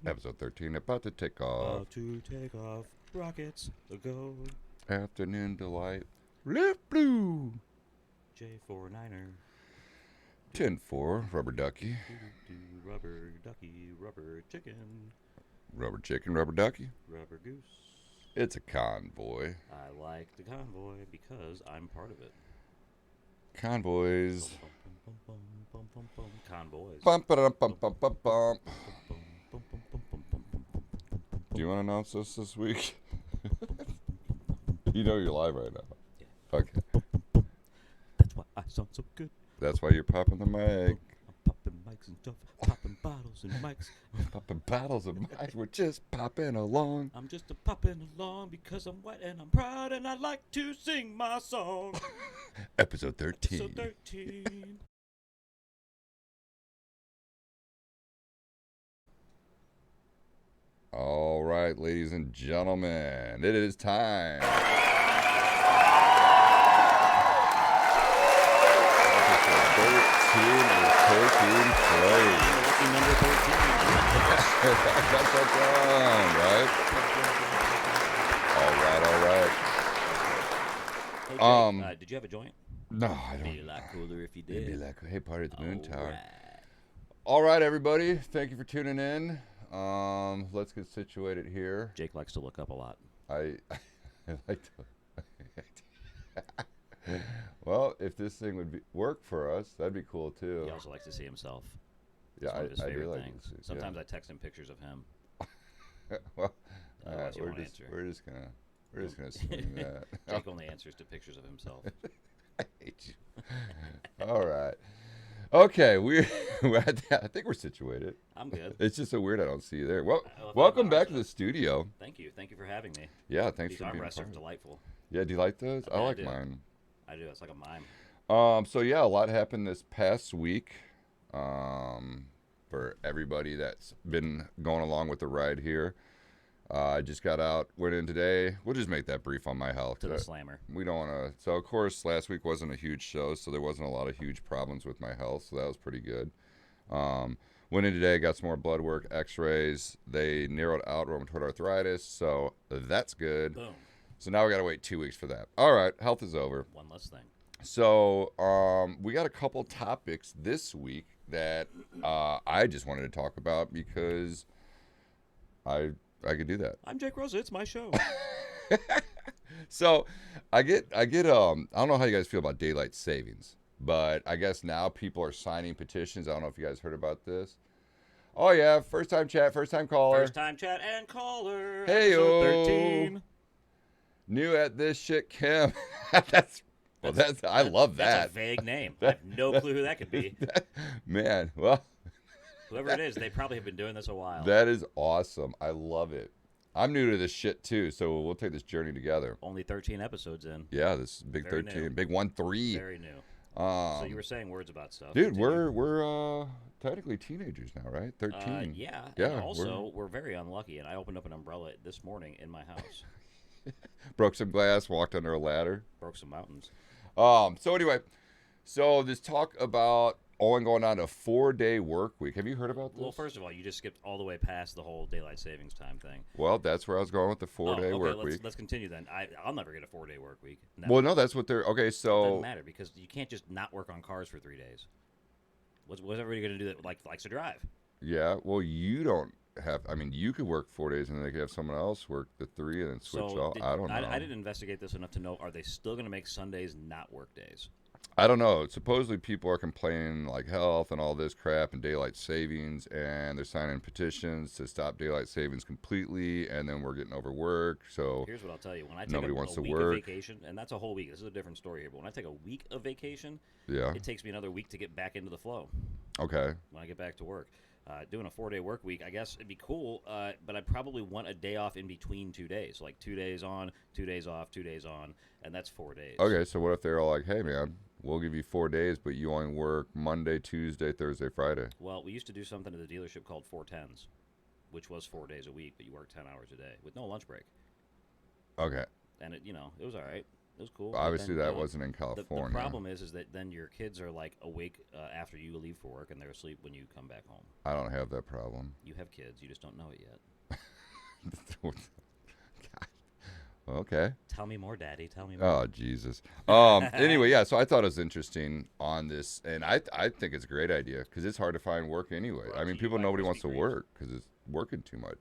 Episode 13, about to take off. About to take off. Rockets, go. Afternoon delight. Left blue. J49er. 10-4, rubber ducky. Rubber ducky, rubber chicken. Rubber chicken, rubber ducky. Rubber goose. It's a convoy. I like the convoy because I'm part of it. Convoys. Convoys. Bump, bum, bump, bump, bump, bump. Do you want to announce this week? You know you're live right now. Yeah. Okay. That's why I sound so good. That's why you're popping the mic. I'm popping mics and stuff. Popping bottles and mics. Popping bottles of mics. We're just popping along. I'm just a popping along because I'm white and I'm proud and I like to sing my song. Episode 13. Episode 13. All right, ladies and gentlemen, it is time. Number 13. Got that down, right? All right. Hey, Jake, did you have a joint? No, I It'd don't. be a lot cooler if you It'd be did. like, hey, party at the Moon Tower. Right. All right, everybody. Thank you for tuning in. Let's get situated here. Jake likes to look up a lot. I like to. Well, if this thing would work for us, that'd be cool too. He also likes to see himself. Yeah, It's one of his I do favorite like things. to see. Sometimes I text him pictures of him. Well, Otherwise he won't answer. we're just gonna swing that. Jake only answers to pictures of himself. I hate you. All right. Okay, I think we're situated. I'm good. It's just so weird I don't see you there. Well, I love welcome that back to armrest. the studio. Thank you. Thank you for having me. Yeah, thanks These for being armrests are part. delightful. Yeah, do you like those? I Yeah, I like do. mine. I do. It's like a mime. So yeah, a lot happened this past week. For everybody that's been going along with the ride here. I just got out, went in today. We'll just make that brief on my health. To the slammer. We don't want to. So, of course, last week wasn't a huge show, so there wasn't a lot of huge problems with my health, so that was pretty good. Went in today, got some more blood work, x-rays. They narrowed out rheumatoid arthritis, so that's good. Boom. So now we got to wait 2 weeks for that. All right, health is over. One less thing. So we got a couple topics this week that I just wanted to talk about because I could do that. I'm Jake Rosa. It's my show. So I don't know how you guys feel about daylight savings, but I guess now people are signing petitions. I don't know if you guys heard about this. Oh yeah, first time chat, first time caller. First time chat and caller. Hey-o. Episode 13. New at this shit, Kim. I love that. That's a vague name. I have no clue who that could be. Man, well, Whoever it is, they probably have been doing this a while. that is awesome. I love it. I'm new to this shit too, so we'll take this journey together. Only 13 episodes in. Yeah, this is big Very 13, new. big 1-3. Very new. So you were saying words about stuff. Dude, Continue. we're technically teenagers now, right? 13. Yeah. Yeah, And also, we're very unlucky, and I opened up an umbrella this morning in my house. Broke some glass, walked under a ladder. Broke some mountains. So anyway, this talk about Owen going on a 4-day work week. Have you heard about this? Well, first of all, you just skipped all the way past the whole daylight savings time thing. Well, that's where I was going with the 4-day work week. Let's continue then. I'll never get a 4-day work week. Well, no, that's what they're okay. It So doesn't matter because you can't just not work on cars for 3 days. What's everybody going to do that likes to drive? yeah, well, you don't have. I mean, you could work 4 days and then they could have someone else work the 3 and then switch off. I don't know. I didn't investigate this enough to know, are they still going to make Sundays not work days? I don't know. Supposedly people are complaining like health and all this crap and daylight savings, and they're signing petitions to stop daylight savings completely, and then we're getting overworked. So Here's what I'll tell you. When I take Nobody a wants to week work. of vacation, and that's a whole week. This is a different story here. But when I take a week of vacation, yeah, it takes me another week to get back into the flow okay. when I get back to work. Doing a 4-day work week, I guess it'd be cool, but I'd probably want a day off in between 2 days. So like 2 days on, 2 days off, 2 days on, and that's 4 days. Okay, so what if they're all like, hey, man, we'll give you 4 days, but you only work Monday, Tuesday, Thursday, Friday? Well, we used to do something at the dealership called 410s, which was 4 days a week, but you worked 10 hours a day with no lunch break. Okay. And it was all right. It was cool. But Obviously, then, that wasn't in the California. problem is that then your kids are like awake after you leave for work, and they're asleep when you come back home. I don't have that problem. You have kids, you just don't know it yet. Okay. Tell me more, Daddy. Tell me more. Oh, Jesus. Anyway, yeah, so I thought it was interesting on this, and I think it's a great idea because it's hard to find work anyway. Brought I to mean, you people, by nobody Krispy wants to Kremes. work because it's working too much.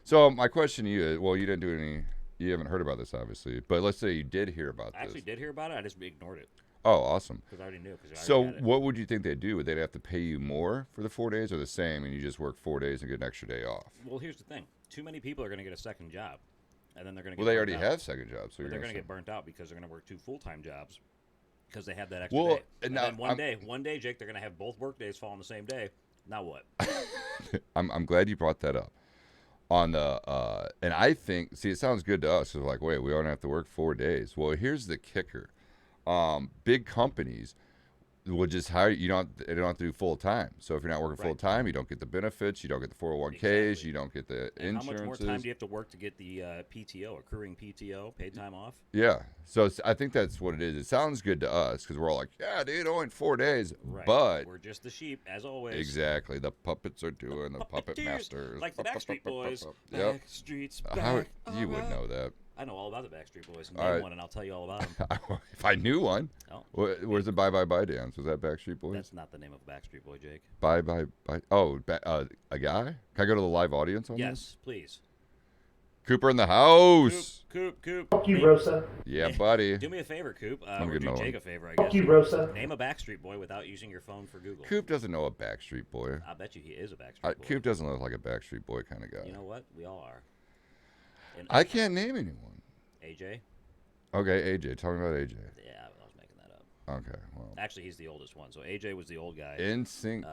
So my question to you is, well, you didn't do any, you haven't heard about this, obviously, but let's say you did hear about I actually this. did hear about it. I just ignored it Oh, awesome. because I already knew. Cause I So already had it. what would you think they'd do? Would they have to pay you more for the 4 days or the same, and you just work 4 days and get an extra day off? Well, here's the thing. Too many people are going to get a second job, and then they're going to. Well, they already have second jobs, so But you're they're going going to to get burnt out because they're going to work 2 full-time jobs because they have that extra Well, day. and And now then one day, Jake, they're going to have both work days fall on the same day. Now what? I'm glad you brought that up. On the and I think, see, it sounds good to us. It's like, wait, we don't have to work 4 days. Well, here's the kicker: big companies will just hire you. They don't have to do full time. So if you're not working Right. full time, you don't get the benefits, you don't get the 401ks, Exactly. you don't get the And how much more insurances. time do you have to work to get the PTO, accruing PTO, paid time off? Yeah, so I think that's what it is. It sounds good to us because we're all like, yeah, dude, only 4 days, Right. but We're just the sheep, as always. exactly, the puppets are doing the puppet Puppeteers, masters, like the Backstreet Boys. Yep. Backstreet's back. How you would alright. know that? I know all about the Backstreet Boys. All Name right. one, and I'll tell you all about them. If I knew one. Oh, Where's the Bye Bye Bye dance? Was that Backstreet Boys? that's not the name of a Backstreet Boy, Jake. Bye Bye Bye. Oh, a guy? Can I go to the live audience on this? Yes, please. Cooper in the house. Coop. Fuck you, Rosa. Yeah, buddy. Do me a favor, Coop. I'm Or getting do another Jake one. a favor, I guess. Fuck you, Rosa. Name a Backstreet Boy without using your phone for Google. Coop doesn't know a Backstreet Boy. I bet you he is a Backstreet Boy. Coop doesn't look like a Backstreet Boy kind of guy. You know what? We all are. And I can't name anyone. AJ? Okay, AJ. Tell me about AJ. Yeah, I was making that up. Okay, well. Actually, he's the oldest one. So AJ was the old guy. In sync.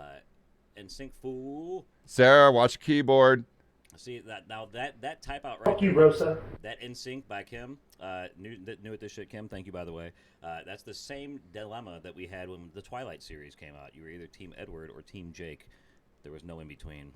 NSYNC fool. Sarah, watch your keyboard. See that type out right Fuck you, there, Rosa. that NSYNC by Kim, new at this shit, Kim. Thank you, by the way. That's the same dilemma that we had when the Twilight series came out. You were either Team Edward or Team Jake. There was no in between.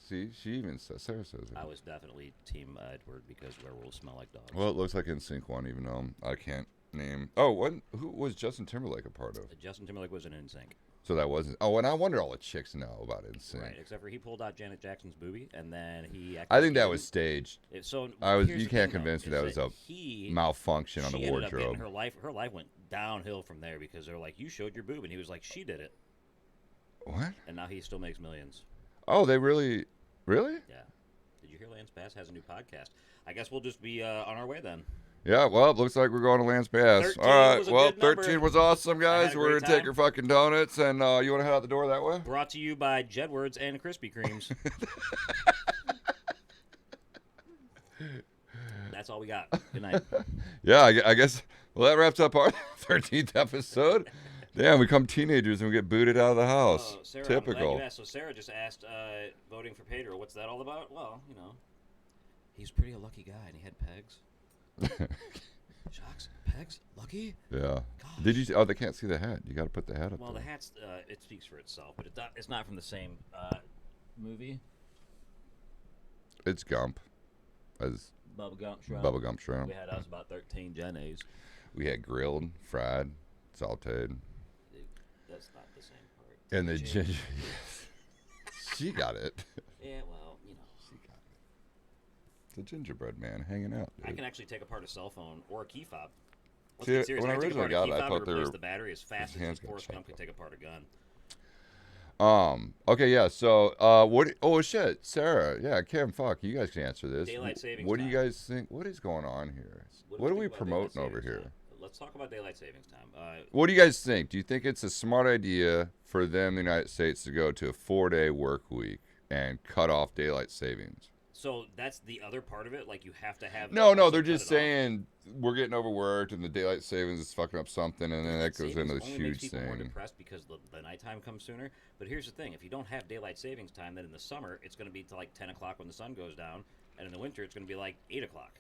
See, Sarah says it. I was definitely Team Edward because werewolves smell like dogs. Well, it looks like In Sync one, even though I can't name. Oh, who was Justin Timberlake a part of? Justin Timberlake was an NSYNC. So that wasn't. Oh, and I wonder all the chicks know about In Sync. Right, except for he pulled out Janet Jackson's boobie, and then he. I think that was staged. So You here's the can't thing, though, convince me is that was a he malfunction on she the ended up getting wardrobe. her life went downhill from there because they're like, you showed your boob, and he was like, she did it, What? and now he still makes millions. Oh, they really. Yeah. Did you hear Lance Bass has a new podcast? I guess we'll just be on our way then. Yeah, well, it looks like we're going to Lance Bass. 13 All right, was a well, good number. 13 was awesome, I had guys. a We're great going to take time. your fucking donuts, and you want to head out the door that way? Brought to you by Jedwards and Krispy Kremes. That's all we got. Good night. Yeah, I guess. Well, that wraps up our 13th episode. Damn, we become teenagers and we get booted out of the house. Sarah, I'm glad Typical. you asked. So Sarah just asked, voting for Pedro. What's that all about? Well, he's pretty a lucky guy, and he had pegs. Shocks, pegs, lucky. Yeah. Gosh. Did you? Oh, they can't see the hat. You got to put the hat up Well, the there. hat's it speaks for itself, but it's not from the same movie. It's Gump, as Bubblegum shrimp. bubblegum shrimp. We had us about 13 Gen A's. We had grilled, fried, sautéed, Dude, that's not the same part. and the Ginger. ginger. She got it. Yeah, well, She got it. The gingerbread man hanging out. I Dude. can actually take apart a cell phone or a key fob. Let's See, get serious. when I can take originally apart a got key it, I fob thought and they replace were- the battery as fast his hands as got Forrest Gump chopped could up. take apart a gun. Okay, yeah. So, what? Oh shit, Sarah. Yeah, Kim. Fuck, you guys can answer this. Daylight savings What do you time. guys think? What is going on here? do What are you we think about daylight promoting over savings here? time? Let's talk about daylight savings time. What do you guys think? Do you think it's a smart idea for them, the United States, to go to a 4-day work week and cut off daylight savings? So that's the other part of it. Like you have to have. No, also they're cut just it off. saying we're getting overworked and the daylight savings is fucking up something, and then that goes Savings into this only makes huge people more thing. depressed because the nighttime comes sooner. But here's the thing: if you don't have daylight savings time, then in the summer it's going to be to like 10 o'clock when the sun goes down, and in the winter it's going to be like 8 o'clock.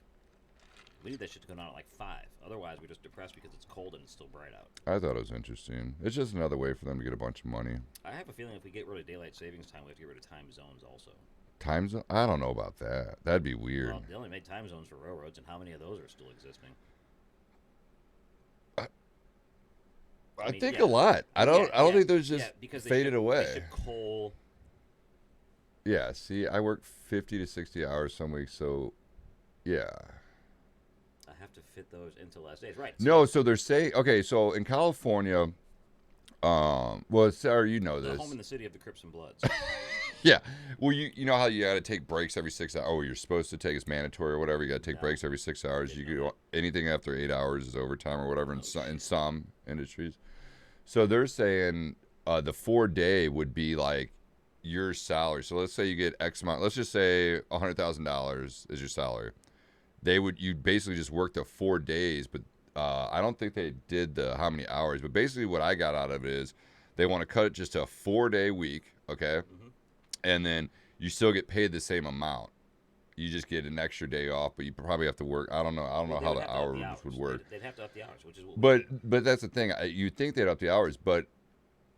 We need that shit to go down at like 5. Otherwise, we're just depressed because it's cold and it's still bright out. I thought it was interesting. It's just another way for them to get a bunch of money. I have a feeling if we get rid of daylight savings time, we have to get rid of time zones also. Time zone? I don't know about that. That'd be weird. Well, they only made time zones for railroads, and how many of those are still existing? I, I mean, think yeah. a lot. I don't. Yeah, I don't yeah, think those yeah, just because faded away. They ship coal. Yeah. See, I work 50 to 60 hours some weeks, so yeah. I have to fit those into less days, right? No, so they're saying okay. So in California, well, Sarah, you know The this. home in the city of the Crips and Bloods. Yeah. Well, you know how you got to take breaks every 6 hours. Oh, you're supposed to take it's mandatory or whatever. You got to take No. breaks every 6 hours. Didn't You know go anything after 8 hours is overtime or whatever Oh, in shit. some industries. So they're saying the 4 day would be like your salary. So let's say you get X amount. Let's just say $100,000 is your salary. You basically just work the 4 days, but I don't think they did the how many hours. But basically, what I got out of it is they want to cut it just to a 4 day week. Okay. Mhm. And then you still get paid the same amount. You just get an extra day off, but you probably have to work. I don't know. I don't Well, know they how would the have to up hours would work. They'd have to up the hours, which is what we But do. that's the thing. You'd think they'd up the hours, but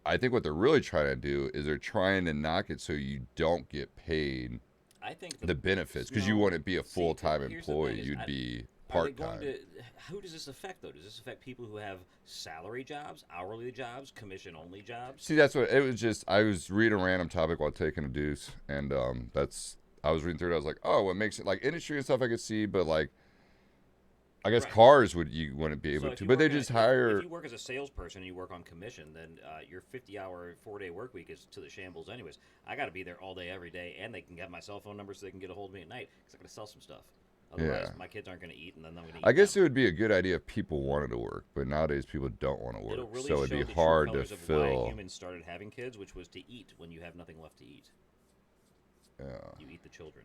I think what they're really trying to do is they're trying to knock it so you don't get paid I think the benefits because you no, wouldn't be a see, full time here's the employee. thing is, You'd be are they part going time. to? Who does this affect though? Does this affect people who have salary jobs, hourly jobs, commission only jobs? See, that's what it was. Just I was reading a random topic while taking a deuce, and that's I was reading through it. I was like, oh, what makes it like industry and stuff I could see, but like I guess Right. cars you wouldn't be So able if to, you but they work just if hire. you work as a salesperson and you work on commission, then your 50-hour 4-day work week is to the shambles anyways. I got to be there all day every day, and they can get my cell phone number so they can get a hold of me at night because I got to sell some stuff. Otherwise, Yeah. my kids aren't going to eat, and then I'm going to eat. I guess them. it would be a good idea if people wanted to work, but nowadays people don't want to work, It'll really so show it'd be the hard true to colors of why fill. humans started having kids, which was to eat when you have nothing left to eat. Yeah. You eat the children.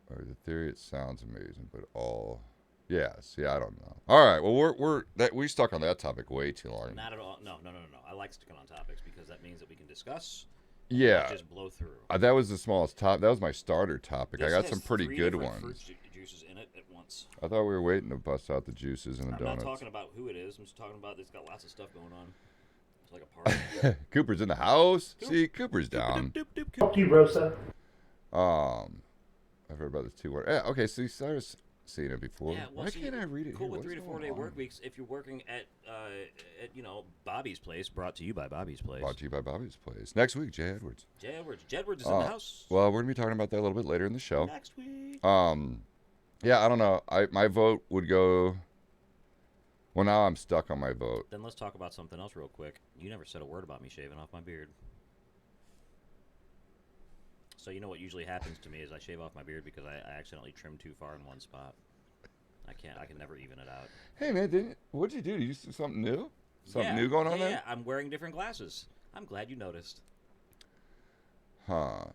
Or the theory, it sounds amazing, but all. Yeah. See, I don't know. All right. Well, we stuck on that topic way too long. Not at all. No. I like sticking on topics because that means that we can discuss. Yeah. Not just blow through. That was the smallest top. That was my starter topic. This I got has some pretty 3 good different ones. fruit juices in it at once. I thought we were waiting to bust out the juices and the I'm donuts. not talking about who it is. I'm just talking about it's got lots of stuff going on. It's like a party. Cooper's in the house. See, Cooper's down. Fuck you, Rosa. I've heard about this too. Yeah, okay, so I was seeing it before. Yeah, well, Why see, can't I read it Cool here? with What 3 is to 4 going day on? work weeks if you're working at Bobby's Place, brought to you by Bobby's Place. Brought to you by Bobby's Place. Next week, Jay Edwards. Jay Edwards. Jay Edwards is in the house. Well, we're gonna be talking about that a little bit later in the show. Next week. Yeah, I don't know. My vote would go. Well, now I'm stuck on my vote. Then let's talk about something else real quick. You never said a word about me shaving off my beard. So you know what usually happens to me is I shave off my beard because I accidentally trim too far in one spot. I can never even it out. Hey man, what'd you do? Did you do something new? Something Yeah, new going on yeah, there? Yeah, I'm wearing different glasses. I'm glad you noticed. Huh.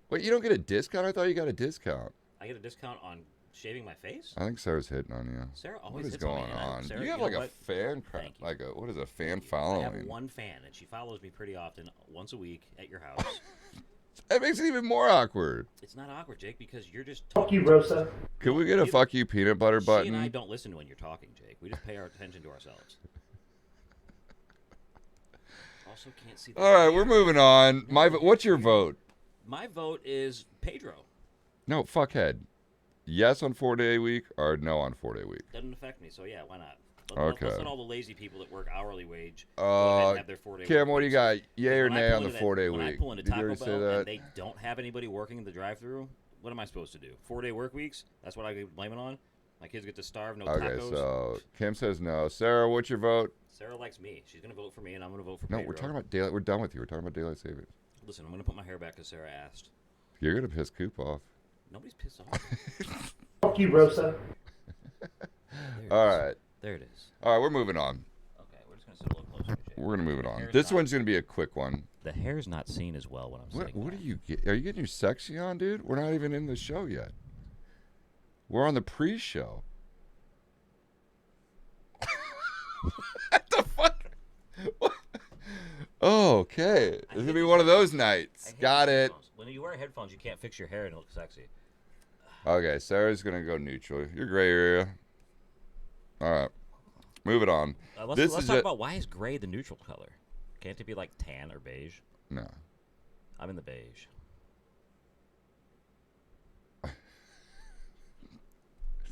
Wait, you don't get a discount? I thought you got a discount. I get a discount on shaving my face? I think Sarah's hitting on you. Sarah What always is hits on going me, and on? Sarah, You have know like a what? fan crowd. Thank you. Like what is a fan I following? have one fan, and she follows me pretty often, once a week at your house. That makes it even more awkward. It's not awkward, Jake, because you're just Fuck talking. you, Rosa. Could we get a fuck you peanut butter She and I button? don't listen when you're talking, Jake. We just pay our attention to ourselves. Also, can't see. The All right, hair. we're moving on. What's your vote? My vote is Pedro. No, fuckhead. Yes on 4 day week or no on 4 day week? Doesn't affect me, so yeah, why not? Okay. Let's let all the lazy people that work hourly wage go ahead and have their 4 day. Cam, what do you got? Yay or When I nay pull on the into 4 day When I week? pull into Did you Taco already say Bell that? and they don't have anybody working in the drive-through, what am I supposed to do? 4 day work weeks? That's what I could blame it on? My kids get to starve, no Okay, tacos? so Kim says no. Sarah, what's your vote? Sarah likes me. She's going to vote for me, and I'm going to vote for No, Pedro. we're talking about daylight. We're done with you. We're talking about daylight savings. Listen, I'm going to put my hair back because Sarah asked. You're gonna piss Coop off. Nobody's pissed off. Fuck you, Rosa. All right. There it is. All right, we're moving on. Okay, we're just going to sit a little closer to Jake. We're gonna move it on. Hair's This not- one's gonna be a quick one. The hair's not seen as well when I'm What? sitting What down. are you get? Are you getting your sexy on, dude? We're not even in the show yet. We're on the pre-show. What the fuck? What? Oh, okay. It's gonna be one of those I nights. hate Got these it. headphones. When you wear headphones, you can't fix your hair and it looks sexy. Okay, Sarah's gonna go neutral. You're gray area. All right, move it on. Let's talk about why is gray the neutral color? Can't it be like tan or beige? No. I'm in the beige.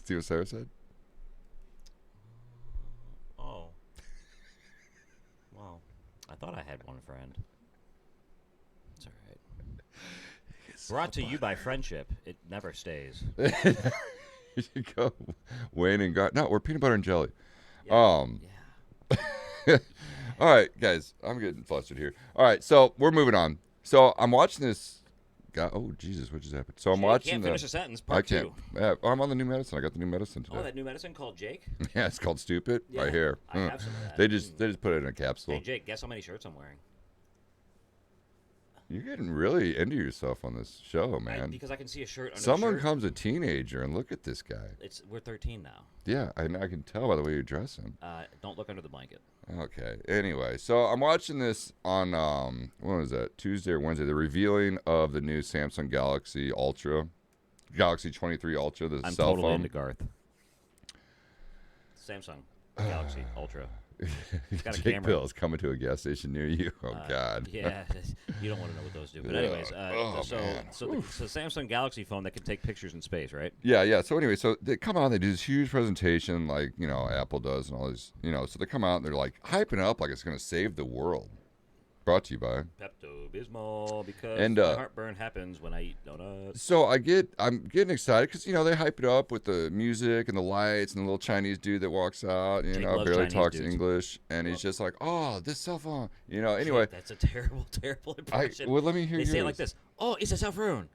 See what Sarah said? Oh. Well, I thought I had one friend. It's all right. Brought to you by friendship. It never stays. You should go Wayne and God. No, we're peanut butter and jelly. Yeah. All right, guys, I'm getting flustered here. All right, so we're moving on. So I'm watching this. God, oh Jesus, what just happened? So I'm Jake watching can't the. finish a sentence. I Part can't. 2. Yeah, I'm on the new medicine. I got the new medicine today. Oh, that new medicine called Jake? Yeah, it's called Stupid. Yeah, right here. I have some of that. They just put it in a capsule. Hey, Jake, guess how many shirts I'm wearing? You're getting really into yourself on this show, man. Because I can see a shirt under Someone the shirt. comes a teenager and look at this guy. We're 13 now. Yeah, I can tell by the way you're dressing. Don't look under the blanket. Okay. Anyway, so I'm watching this on when was that? Tuesday or Wednesday? The revealing of the new Samsung Galaxy Ultra, Galaxy 23 Ultra, the I'm cell totally phone. into Garth. Samsung Galaxy Ultra. It's got a Jake camera. Bill is coming to a gas station near you. Oh God. Yeah, you don't want to know what those do. But Yeah. anyways, Man. so the Samsung Galaxy phone that can take pictures in space, right? Yeah. So anyway, so they come out, they do this huge presentation, like Apple does, and all these, So they come out and they're like hyping it up like it's going to save the world. Brought to you by. Pepto-Bismol, because And, my heartburn happens when I eat donuts. So I'm getting excited because they hype it up with the music and the lights and the little Chinese dude that walks out, Jake loves barely Chinese talks dudes. English, and he's just like, oh, this cell phone, Anyway, That's a terrible, terrible impression. well, let me hear They say it yours. like this. Oh, it's a cell phone.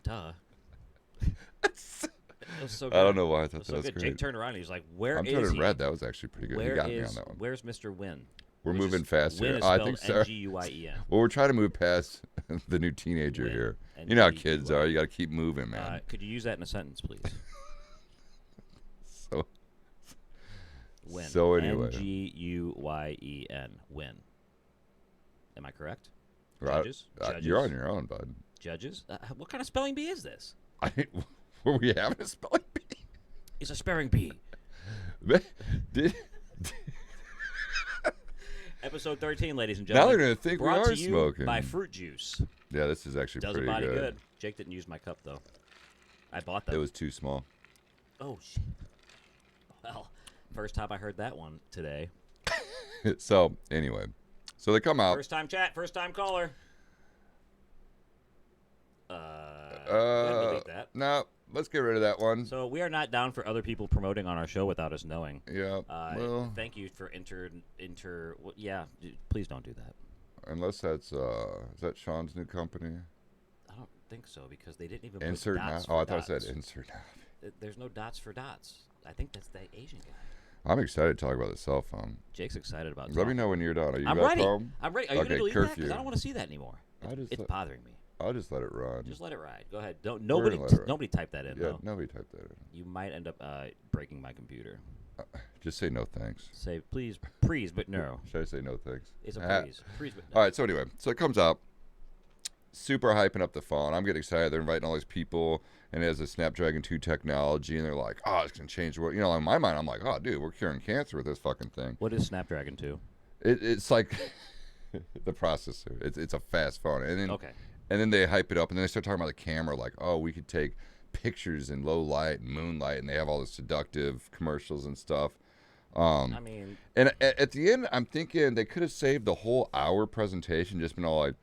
Duh. That was so good. I don't know why I thought That was that so was good. great. Jake turned around and he's like, "Where I'm is turning he? red. That was actually pretty good. You got me on that one. Where's Mr. Win? We're Which moving is, fast Win here. is I spelled think so. N-G-U-I-E-N. Well, we're trying to move past the new teenager Win. here. You know how kids N-G-U-I-E-N. are. You got to keep moving, man. Could you use that in a sentence, please? So, Win. So anyway. N-G-U-Y-E-N. Win. Am I correct? right, Judges? you're on your own, bud. Judges? What kind of spelling bee is this? Were we having a spelling bee? It's a spelling bee. Did, Episode 13, ladies and now gentlemen. they're gonna think we brought are to you smoking. by fruit juice. Yeah, this is actually Does a pretty body good. good. Jake didn't use my cup, though. I bought them. It was too small. Oh, shit. Well, first time I heard that one today. So anyway, so they come out. First time chat, first time caller. Go ahead and delete that. No, let's get rid of that one. So we are not down for other people promoting on our show without us knowing. Yeah. Well, Thank you for yeah, please don't do that. unless that's is that Sean's new company? I don't think so because they didn't even Insert put now. dots Oh, for I thought it dots. said insert now. There's no dots for dots. I think that's the Asian guy. I'm excited to talk about the cell phone. Jake's excited about. Let me talking. know when you're done. Are you I'm back ready. home? I'm ready. Are you Okay, gonna delete that? curfew. Because I don't want to see that anymore. It's bothering me. I'll just let it run. Just let it ride. Go ahead. Don't We're nobody gonna let it ride. nobody type that in Yeah, though. nobody typed that in. You might end up breaking my computer. Just say no thanks. Say please, but no. Should I say no thanks? It's a Ah. please, but no. All right, so anyway, so it comes out. Super hyping up the phone. I'm getting excited. They're inviting all these people, and it has a Snapdragon 2 technology, and they're like, oh, it's going to change the world. In my mind, I'm like, oh, dude, we're curing cancer with this fucking thing. What is Snapdragon 2? It's like the processor. It's a fast phone. And then, Okay. And then they hype it up, and then they start talking about the camera, like, oh, we could take pictures in low light and moonlight, and they have all this seductive commercials and stuff. I mean, And at the end, I'm thinking they could have saved the whole hour presentation, just been all like,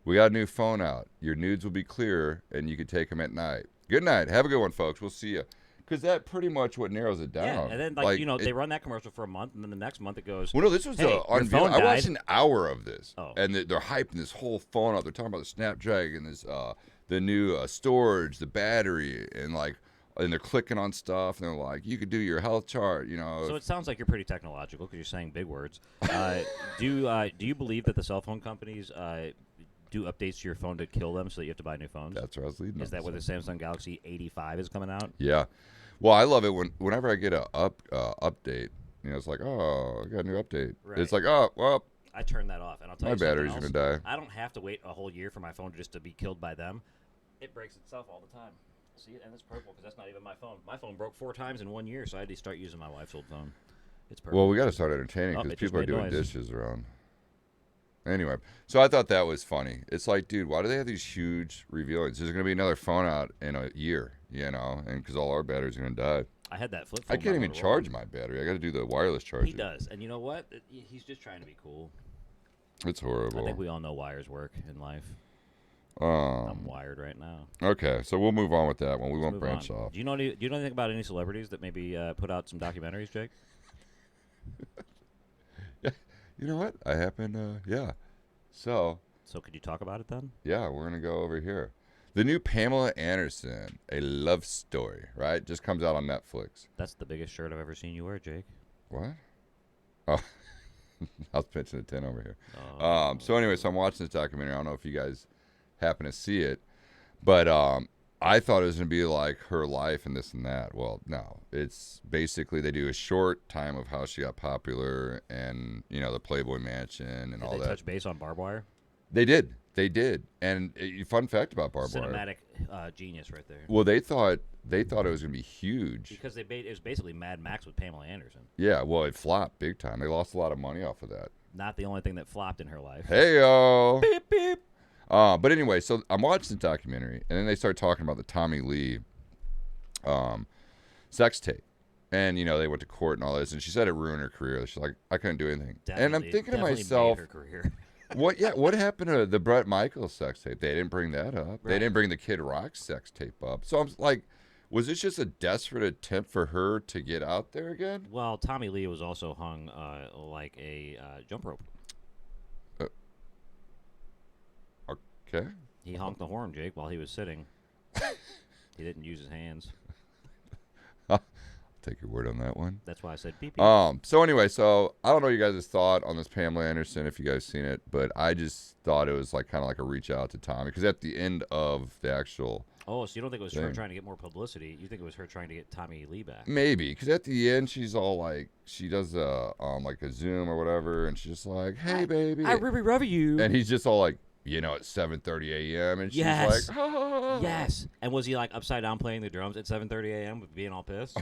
we got a new phone out. Your nudes will be clearer, and you can take them at night. Good night. Have a good one, folks. We'll see you. Because that pretty much what narrows it down. yeah, and then they run that commercial for a month, and then the next month it goes. Well, no, this was hey, your unveil. phone I watched died. an hour of this, Oh. and they're hyping this whole phone up. They're talking about the Snapdragon, this the new storage, the battery, and they're clicking on stuff, and they're like, you could do your health chart, So it sounds like you're pretty technological because you're saying big words. Do you believe that the cell phone companies do updates to your phone to kill them so that you have to buy new phones? That's where I was leading. Is on that where the this. Samsung Galaxy 85 is coming out? Yeah. Well, I love it whenever I get a update. It's like, oh, I got a new update. Right. It's like, oh, well, I turn that off, and I'll tell my you something battery's else. gonna die. I don't have to wait a whole year for my phone just to be killed by them. It breaks itself all the time. See it? And it's purple because that's not even my phone. My phone broke 4 times in 1 year, so I had to start using my wife's old phone. It's purple. Well, we got to start entertaining Oh, because it just people are made doing noise. dishes around. Anyway, so I thought that was funny. It's like, dude, why do they have these huge revealings? There's going to be another phone out in a year, and because all our batteries are going to die. I had that flip I phone. can't by even Motorola. charge my battery. I got to do the wireless charging. He does, and you know what? He's just trying to be cool. It's horrible. I think we all know wires work in life. Um, I'm wired right now. Okay, so we'll move on with that one. We won't Move branch on. off. Do you know anything about any celebrities that maybe put out some documentaries, Jake? You know what? I happen, yeah. So, So could you talk about it then? yeah, we're going to go over here. The new Pamela Anderson, A Love Story, right? Just comes out on Netflix. That's the biggest shirt I've ever seen you wear, Jake. What? Oh, I was pitching a 10 over here. Oh. So anyway, so I'm watching this documentary. I don't know if you guys happen to see it, but I thought it was going to be like her life and this and that. Well, no. It's basically they do a short time of how she got popular and, the Playboy Mansion and Did all they that. touch base on barbed wire? They did. They did. And fun fact about barbed wire. Cinematic genius right there. Well, they thought it was going to be huge. Because it was basically Mad Max with Pamela Anderson. Yeah, well, it flopped big time. They lost a lot of money off of that. Not the only thing that flopped in her life. Hey-o. Beep, beep. But anyway, so I'm watching the documentary, and then they start talking about the Tommy Lee sex tape. And, they went to court and all this, and she said it ruined her career. She's like, I couldn't do anything. And I'm thinking to myself, made her career. what happened to the Bret Michaels sex tape? They didn't bring that up. Right. They didn't bring the Kid Rock sex tape up. So I'm like, was this just a desperate attempt for her to get out there again? Well, Tommy Lee was also hung like a jump rope. Okay. He honked the horn, Jake, while he was sitting. He didn't use his hands. Take your word on that one. That's why I said beep, beep. So anyway, so I don't know what you guys' thought on this Pamela Anderson, if you guys seen it, but I just thought it was like kind of like a reach out to Tommy, because at the end of the actual Oh, so you don't think it was her thing. trying to get more publicity? You think it was her trying to get Tommy Lee back? Maybe, because at the end she's all like, she does like a Zoom or whatever, and she's just like, "Hey, baby," I really love you. and he's just all like, at 7:30 a.m. and she's Yes. like, "Ah." Yes. And was he like upside down playing the drums at 7:30 a.m. with being all pissed?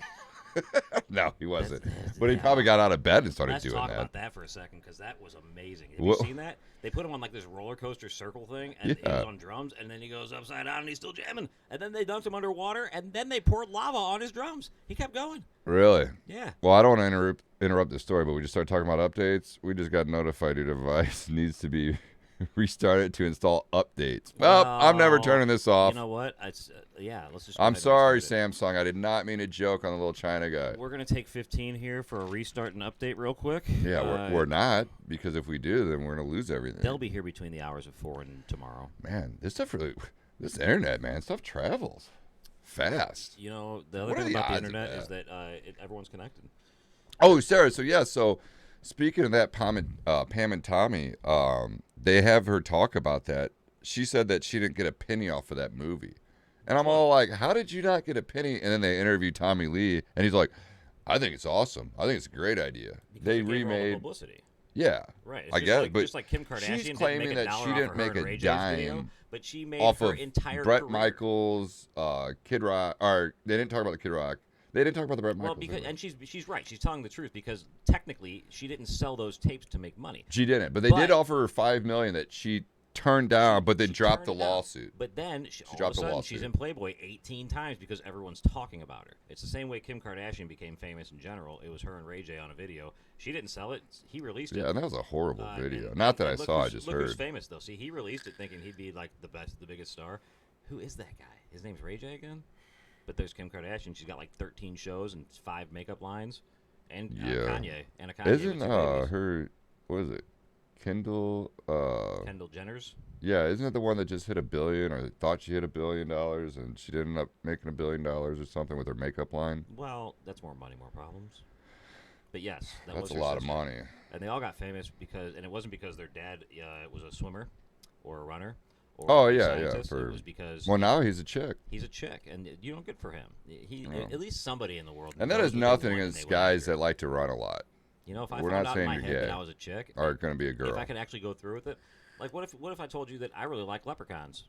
No, he wasn't. That's- But he yeah. probably got out of bed and started Let's doing talk that. about that for a second, because that was amazing. Have Wha- you seen that? They put him on like this roller coaster circle thing, and he Yeah. was on drums, and then he goes upside down, and he's still jamming. And then they dunked him underwater, and then they poured lava on his drums. He kept going. Really? Yeah. Well, I don't want to interrupt the story, but we just started talking about updates. We just got notified your device needs to be restarted to install updates. Well, I'm never Well, turning this off. You know what? It's yeah. Let's just. go I'm ahead and sorry, restart it. Samsung. I did not mean to joke on the little China guy. We're gonna take 15 here for a restart and update real quick. Yeah, we're not, because if we do, then we're going to lose everything. They'll be here between the hours of 4 and tomorrow. Man, this internet, man, stuff travels fast. You know, the other What are thing the about the odds of internet is that? that everyone's connected. Oh, Sarah. So speaking of that, Pam and Tommy, they have her talk about that. She said that she didn't get a penny off of that movie, and I'm all like, "How did you not get a penny?" And then they interviewed Tommy Lee, and he's like, "I think it's awesome. I think it's a great idea." Because They you gave her all the remade, publicity. yeah, Right. It's I just guess, like, but just like Kim Kardashian she's didn't claiming make that $1 she off didn't of make her and a Ray J's dime video, but she made off her of entire Bret career. Michaels, Kid Rock, or they didn't talk about the Kid Rock. They didn't talk about the Bret Well, Michaels. because did they? and she's right. She's telling the truth, because technically she didn't sell those tapes to make money. She didn't, but they But- did offer her $5 million that she turned down, but then She dropped the turned it down. lawsuit. But then all of a dropped the sudden lawsuit. she's in Playboy 18 times because everyone's talking about her. It's the same way Kim Kardashian became famous in general. It was her and Ray J on a video. She didn't sell it. He released it. Yeah, and that was a horrible And- video. Not that I and look saw, I who's- just look who's heard. famous though. See, he released it thinking he'd be like the biggest star. Who is that guy? His name's Ray J again. But there's Kim Kardashian. She's got like 13 shows and 5 makeup lines, and Yeah. Kanye. And a Kanye Isn't with 2 babies. her, what is it? Kendall, Kendall Jenner's? yeah, isn't it the one that just hit $1 billion, or thought she hit $1 billion, and she didn't end up making $1 billion or something with her makeup line? Well, that's more money, more problems. But yes, that That's was a her lot of sister. money. And they all got famous because, and it wasn't because their dad was a swimmer or a runner. Or Oh, a yeah, yeah, scientist. for- It was because Well, now he's a chick. he's a chick, and good for him. He Oh. at least somebody in the world. And that knows is what they nothing want and against they went guys after that it. like to run a lot, You know, if I we're found not out in saying my you're head that gay. I was a chick, are going to be a girl. if I could actually go through with it, like what if I told you that I really like leprechauns?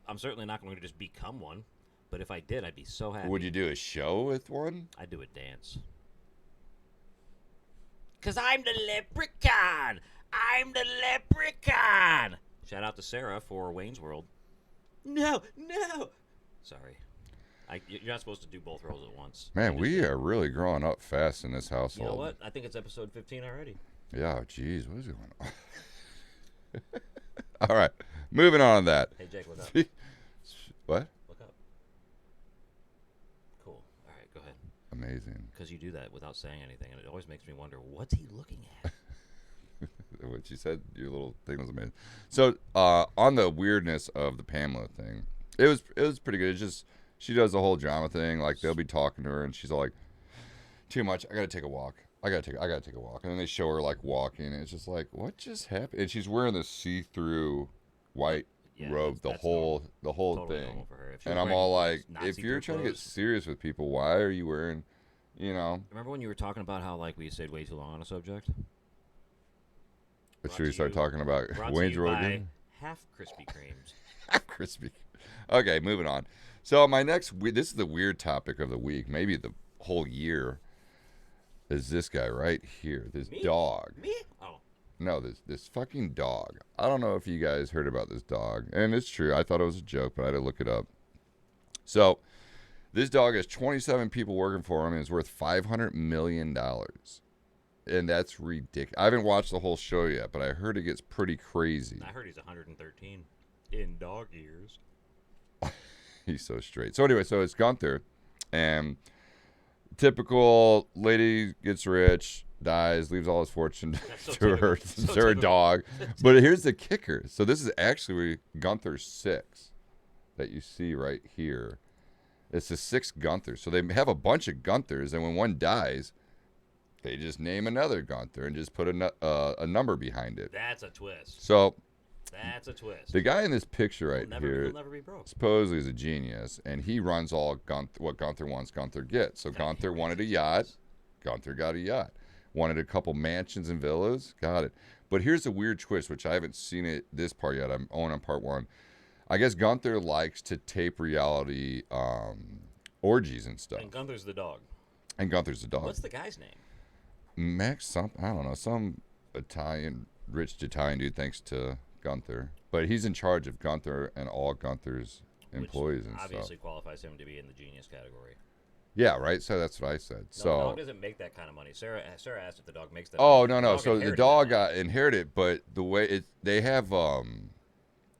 I'm certainly not going to just become one, but if I did, I'd be so happy. Would you do a show with one? I'd do a dance. 'Cause I'm the leprechaun. I'm the leprechaun. Shout out to Sarah for Wayne's World. No. Sorry. You're not supposed to do both roles at once. Man, You just we did. are really growing up fast in this household. You know what? I think it's episode 15 already. Yeah, geez, what is going on? All right, moving on to that. Hey, Jake, look up. What? Look up. Cool. All right, go ahead. Amazing. Because you do that without saying anything, and it always makes me wonder, what's he looking at? What you said, your little thing was amazing. So, on the weirdness of the Pamela thing, it was pretty good. It's just she does the whole drama thing. Like they'll be talking to her, and she's all like, "Too much. I gotta take a walk. I gotta take a walk." And then they show her like walking, and it's just like, what just happened? And she's wearing this see-through white robe the that's whole totally thing. normal for her. If she And was I'm wearing all like, not if you're see-through trying to get clothes- serious with people, why are you wearing, you know? Remember when you were talking about how like we stayed way too long on a subject? But Brought should we to start you- talking about Brought Wayne's to you World by again? Half Krispy Kremes. Crispy. Okay, moving on. So my next, this is the weird topic of the week, maybe the whole year, is this guy right here, this Me? dog. Me? Oh, No, this fucking dog. I don't know if you guys heard about this dog, and it's true. I thought it was a joke, but I had to look it up. So this dog has 27 people working for him and is worth $500 million. And that's ridiculous. I haven't watched the whole show yet, but I heard it gets pretty crazy. I heard he's 113 in dog years. He's so straight. So anyway, so it's Gunther, and typical lady gets rich, dies, leaves all his fortune That's so to her typical. So to her typical. dog. But here's the kicker. So this is actually Gunther 6 that you see right here. It's the 6th Gunther. So they have a bunch of Gunthers, and when one dies, they just name another Gunther and just put a number behind it. That's a twist. So That's a twist. the guy in this picture right He'll here never be broke. supposedly is a genius, and he runs all what Gunther wants, Gunther gets. So Gunther wanted a yacht, Gunther got a yacht. Wanted a couple mansions and villas, got it. But here's the weird twist, which I haven't seen it this part yet. I'm only on part 1. I guess Gunther likes to tape reality orgies and stuff. And Gunther's the dog. And Gunther's the dog. What's the guy's name? Max something, I don't know, some rich Italian dude thanks to Gunther. But he's in charge of Gunther and all Gunther's employees and Which obviously stuff. qualifies him to be in the genius category. Yeah, right? So that's what I said. No, So the dog doesn't make that kind of money. Sarah asked if the dog makes that oh, money. no. So the inherited dog that money. got inherited, but the way they have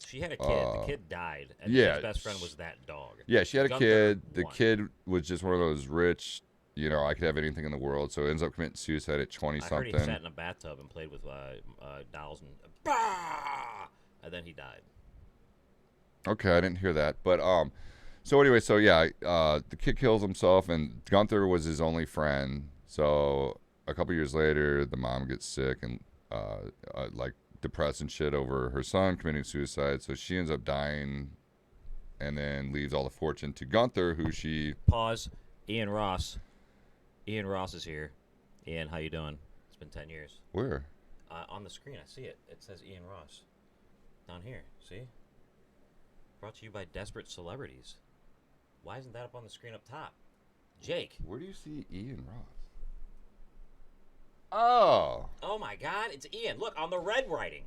She had a kid. The kid died. And yeah, his best friend was that dog. yeah, she had a Gunther kid. The won. kid was just one of those rich, I could have anything in the world. So ends up committing suicide at 20 I heard something. he sat in a bathtub and played with dolls and then he died. Okay, I didn't hear that. But so anyway, so yeah, the kid kills himself, and Gunther was his only friend. So a couple years later, the mom gets sick and like depressed and shit over her son committing suicide. So she ends up dying, and then leaves all the fortune to Gunther, who she. Pause. Ian Ross. Ian Ross is here. Ian, how you doing? It's been 10 years. Where? On the screen, I see it. It says Ian Ross. Down here. See? Brought to you by Desperate Celebrities. Why isn't that up on the screen up top? Jake. Where do you see Ian Ross? Oh. Oh my God, it's Ian. Look, on the red writing.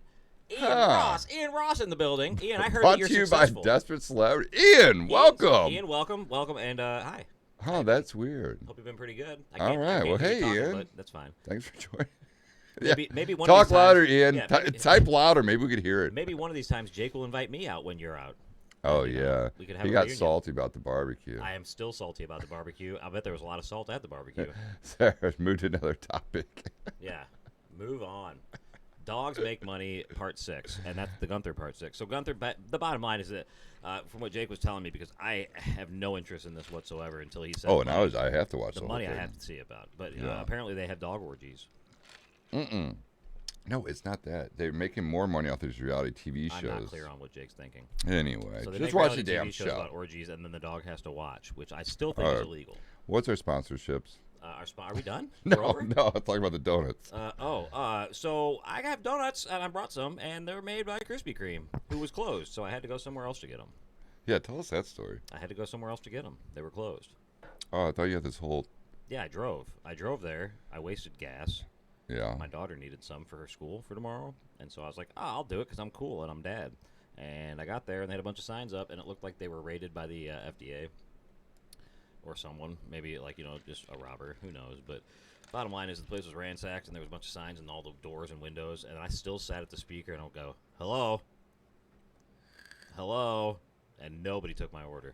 Ian Huh. Ross. Ian Ross in the building. Ian, I heard Brought that you're to you successful. by Desperate Celebrity. Ian, welcome. Ian, welcome, and hi. Oh, that's weird. Hope you've been pretty good. I All can't- I right, can't well, hear you hey, talking, Ian. but that's fine. Thanks for joining. Maybe one Talk of these louder, times, Ian. Yeah, Type louder. Maybe we could hear it. Maybe one of these times Jake will invite me out when you're out. Oh, you know, yeah. we could have He a got reunion. salty about the barbecue. I am still salty about the barbecue. I bet there was a lot of salt at the barbecue. Sarah, move to another topic. Yeah, move on. Dogs make money, part 6, and that's the Gunther part 6. So Gunther, the bottom line is that, from what Jake was telling me, because I have no interest in this whatsoever until he said. Oh, now I have to watch the the money whole I thing. have to see about, but Yeah. apparently they have dog orgies. No, it's not that. They're making more money off these reality TV shows. I'm not clear on what Jake's thinking. Anyway, So they just make watch the reality damn TV shows show. about orgies, and then the dog has to watch, which I still think is illegal. What's our sponsorships? Are we done? We're No, over? no, I'm talking about the donuts. So I got donuts, and I brought some, and they were made by Krispy Kreme, who was closed, so I had to go somewhere else to get them. Yeah, tell us that story. I had to go somewhere else to get them. They were closed. Oh, I thought you had this whole. Yeah, I drove. I drove there. I wasted gas. Yeah. My daughter needed some for her school for tomorrow, and so I was like, "Oh, I'll do it because I'm cool and I'm dad." And I got there, and they had a bunch of signs up, and it looked like they were raided by the FDA or someone, maybe like just a robber, who knows? But bottom line is the place was ransacked, and there was a bunch of signs in all the doors and windows, and I still sat at the speaker and I'll go, "Hello, hello," and nobody took my order.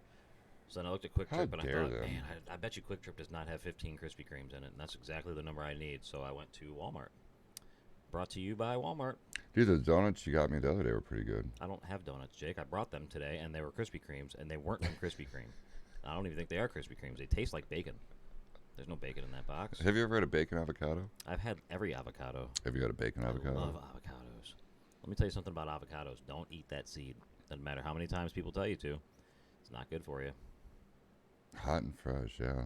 So then I looked at Quick How Trip and I dare thought, them. man, I bet you Quick Trip does not have 15 Krispy Kremes in it, and that's exactly the number I need. So I went to Walmart. Brought to you by Walmart. Dude, the donuts you got me the other day were pretty good. I don't have donuts, Jake. I brought them today, and they were Krispy Kremes, and they weren't from Krispy Kreme. I don't even think they are Krispy Kremes. They taste like bacon. There's no bacon in that box. Have you ever had a bacon avocado? I've had every avocado. Have you had a bacon avocado? I love avocados. Let me tell you something about avocados. Don't eat that seed. Doesn't matter how many times people tell you to. It's not good for you. Hot and fresh, yeah.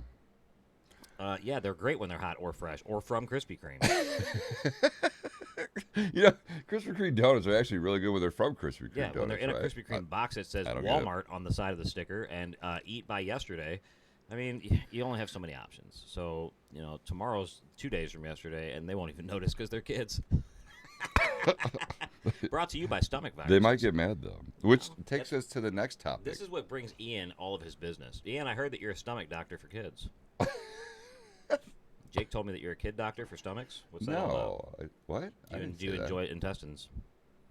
Yeah, they're great when they're hot or fresh or from Krispy Kreme. You know, Krispy Kreme donuts are actually really good when they're from Krispy Kreme Yeah, donuts, when they're in a right? Krispy Kreme box that says I don't get it. Walmart on the side of the sticker and eat by yesterday. I mean, you only have so many options. So, tomorrow's 2 days from yesterday, and they won't even notice because they're kids. Brought to you by Stomach Virus. They might get mad, though. Which Well, takes us to the next topic. This is what brings Ian all of his business. Ian, I heard that you're a stomach doctor for kids. Jake told me that you're a kid doctor for stomachs. What's that all about? What? I Do didn't you say that. enjoy intestines?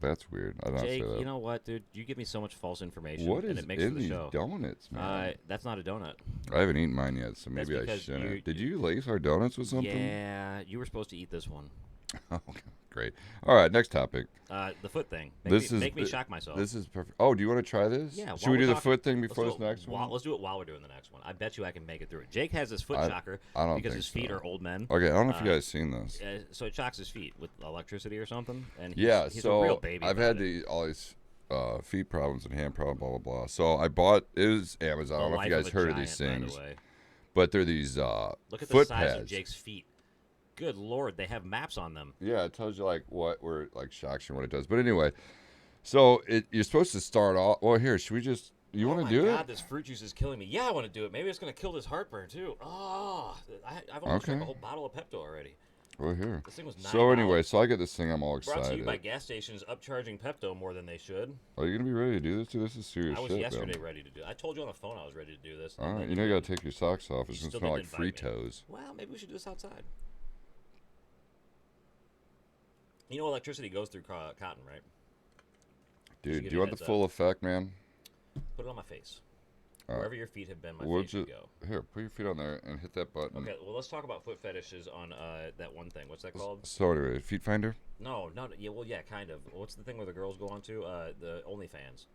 That's weird. I don't say Jake, that. you know what, dude? You give me so much false information, What and is it makes in for the these show. donuts, man? That's not a donut. I haven't eaten mine yet, so That's maybe I because shouldn't. Did you lace our donuts with something? Yeah, you were supposed to eat this one. Oh, great. All right, next topic. The foot thing. Make me shock myself. This is perfect. Oh, do you want to try this? Yeah. Should we do the foot thing before this next one? one? Let's do it while we're doing the next one. I bet you I can make it through it. Jake has his foot shocker I don't because think his feet so. are old men. Okay, I don't know if you guys seen this. So it shocks his feet with electricity or something. And he's so a real baby. I've about had it. all these feet problems and hand problems, blah blah blah. So I bought it was Amazon. I don't know if you guys heard of these things, but they're these Look at the foot size pads. of Jake's feet. Good Lord, they have maps on them. Yeah, it tells you where shocks you and what it does. But anyway, so you're supposed to start off. Well, here, should we just? You want to do Oh my it? God, this fruit juice is killing me. Yeah, I want to do it. Maybe it's going to kill this heartburn too. Oh, I've almost drank a whole bottle of Pepto already. Well, here. This thing was So $9. anyway, so I get this thing. I'm all Brought to excited. you by gas stations upcharging Pepto more than they should. Are you gonna be ready to do this? Dude, this is serious I was shit, yesterday man. ready to do it. I told you on the phone I was ready to do this. All right, then you know you gotta take your socks off. It's You gonna still smell like didn't invite me. Fritos. Well, maybe we should do this outside. You know electricity goes through cotton, right? Dude, give do you you a want the heads full effect, man? Put it on my face. All right. Wherever your feet have been, my We'll face should just go. here, put your feet on there and hit that button. Okay, well, let's talk about foot fetishes on that one thing. What's that called? So anyway, feet finder. No, yeah, well, yeah, kind of. What's the thing where the girls go on to? The OnlyFans.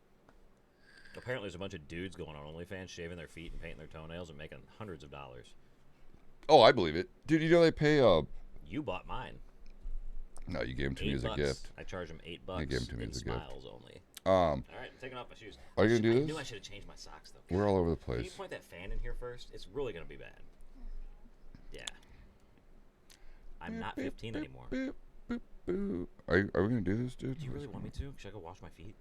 Apparently, there's a bunch of dudes going on OnlyFans, shaving their feet and painting their toenails and making hundreds of dollars. Oh, I believe it, dude. You know they pay. You bought mine. No, you gave them to me as a $8. gift. I charge them $8. You gave 'em to me in as a gift. smiles only. All right, I'm taking off my shoes. Are you gonna do I this? knew I should have changed my socks though. We're all over the Can you place. point that fan in here first? It's really gonna be bad. Yeah. I'm not 15 anymore. Boop, boop, boop. Are we gonna do this, dude? Do you really want me to? Should I go wash my feet?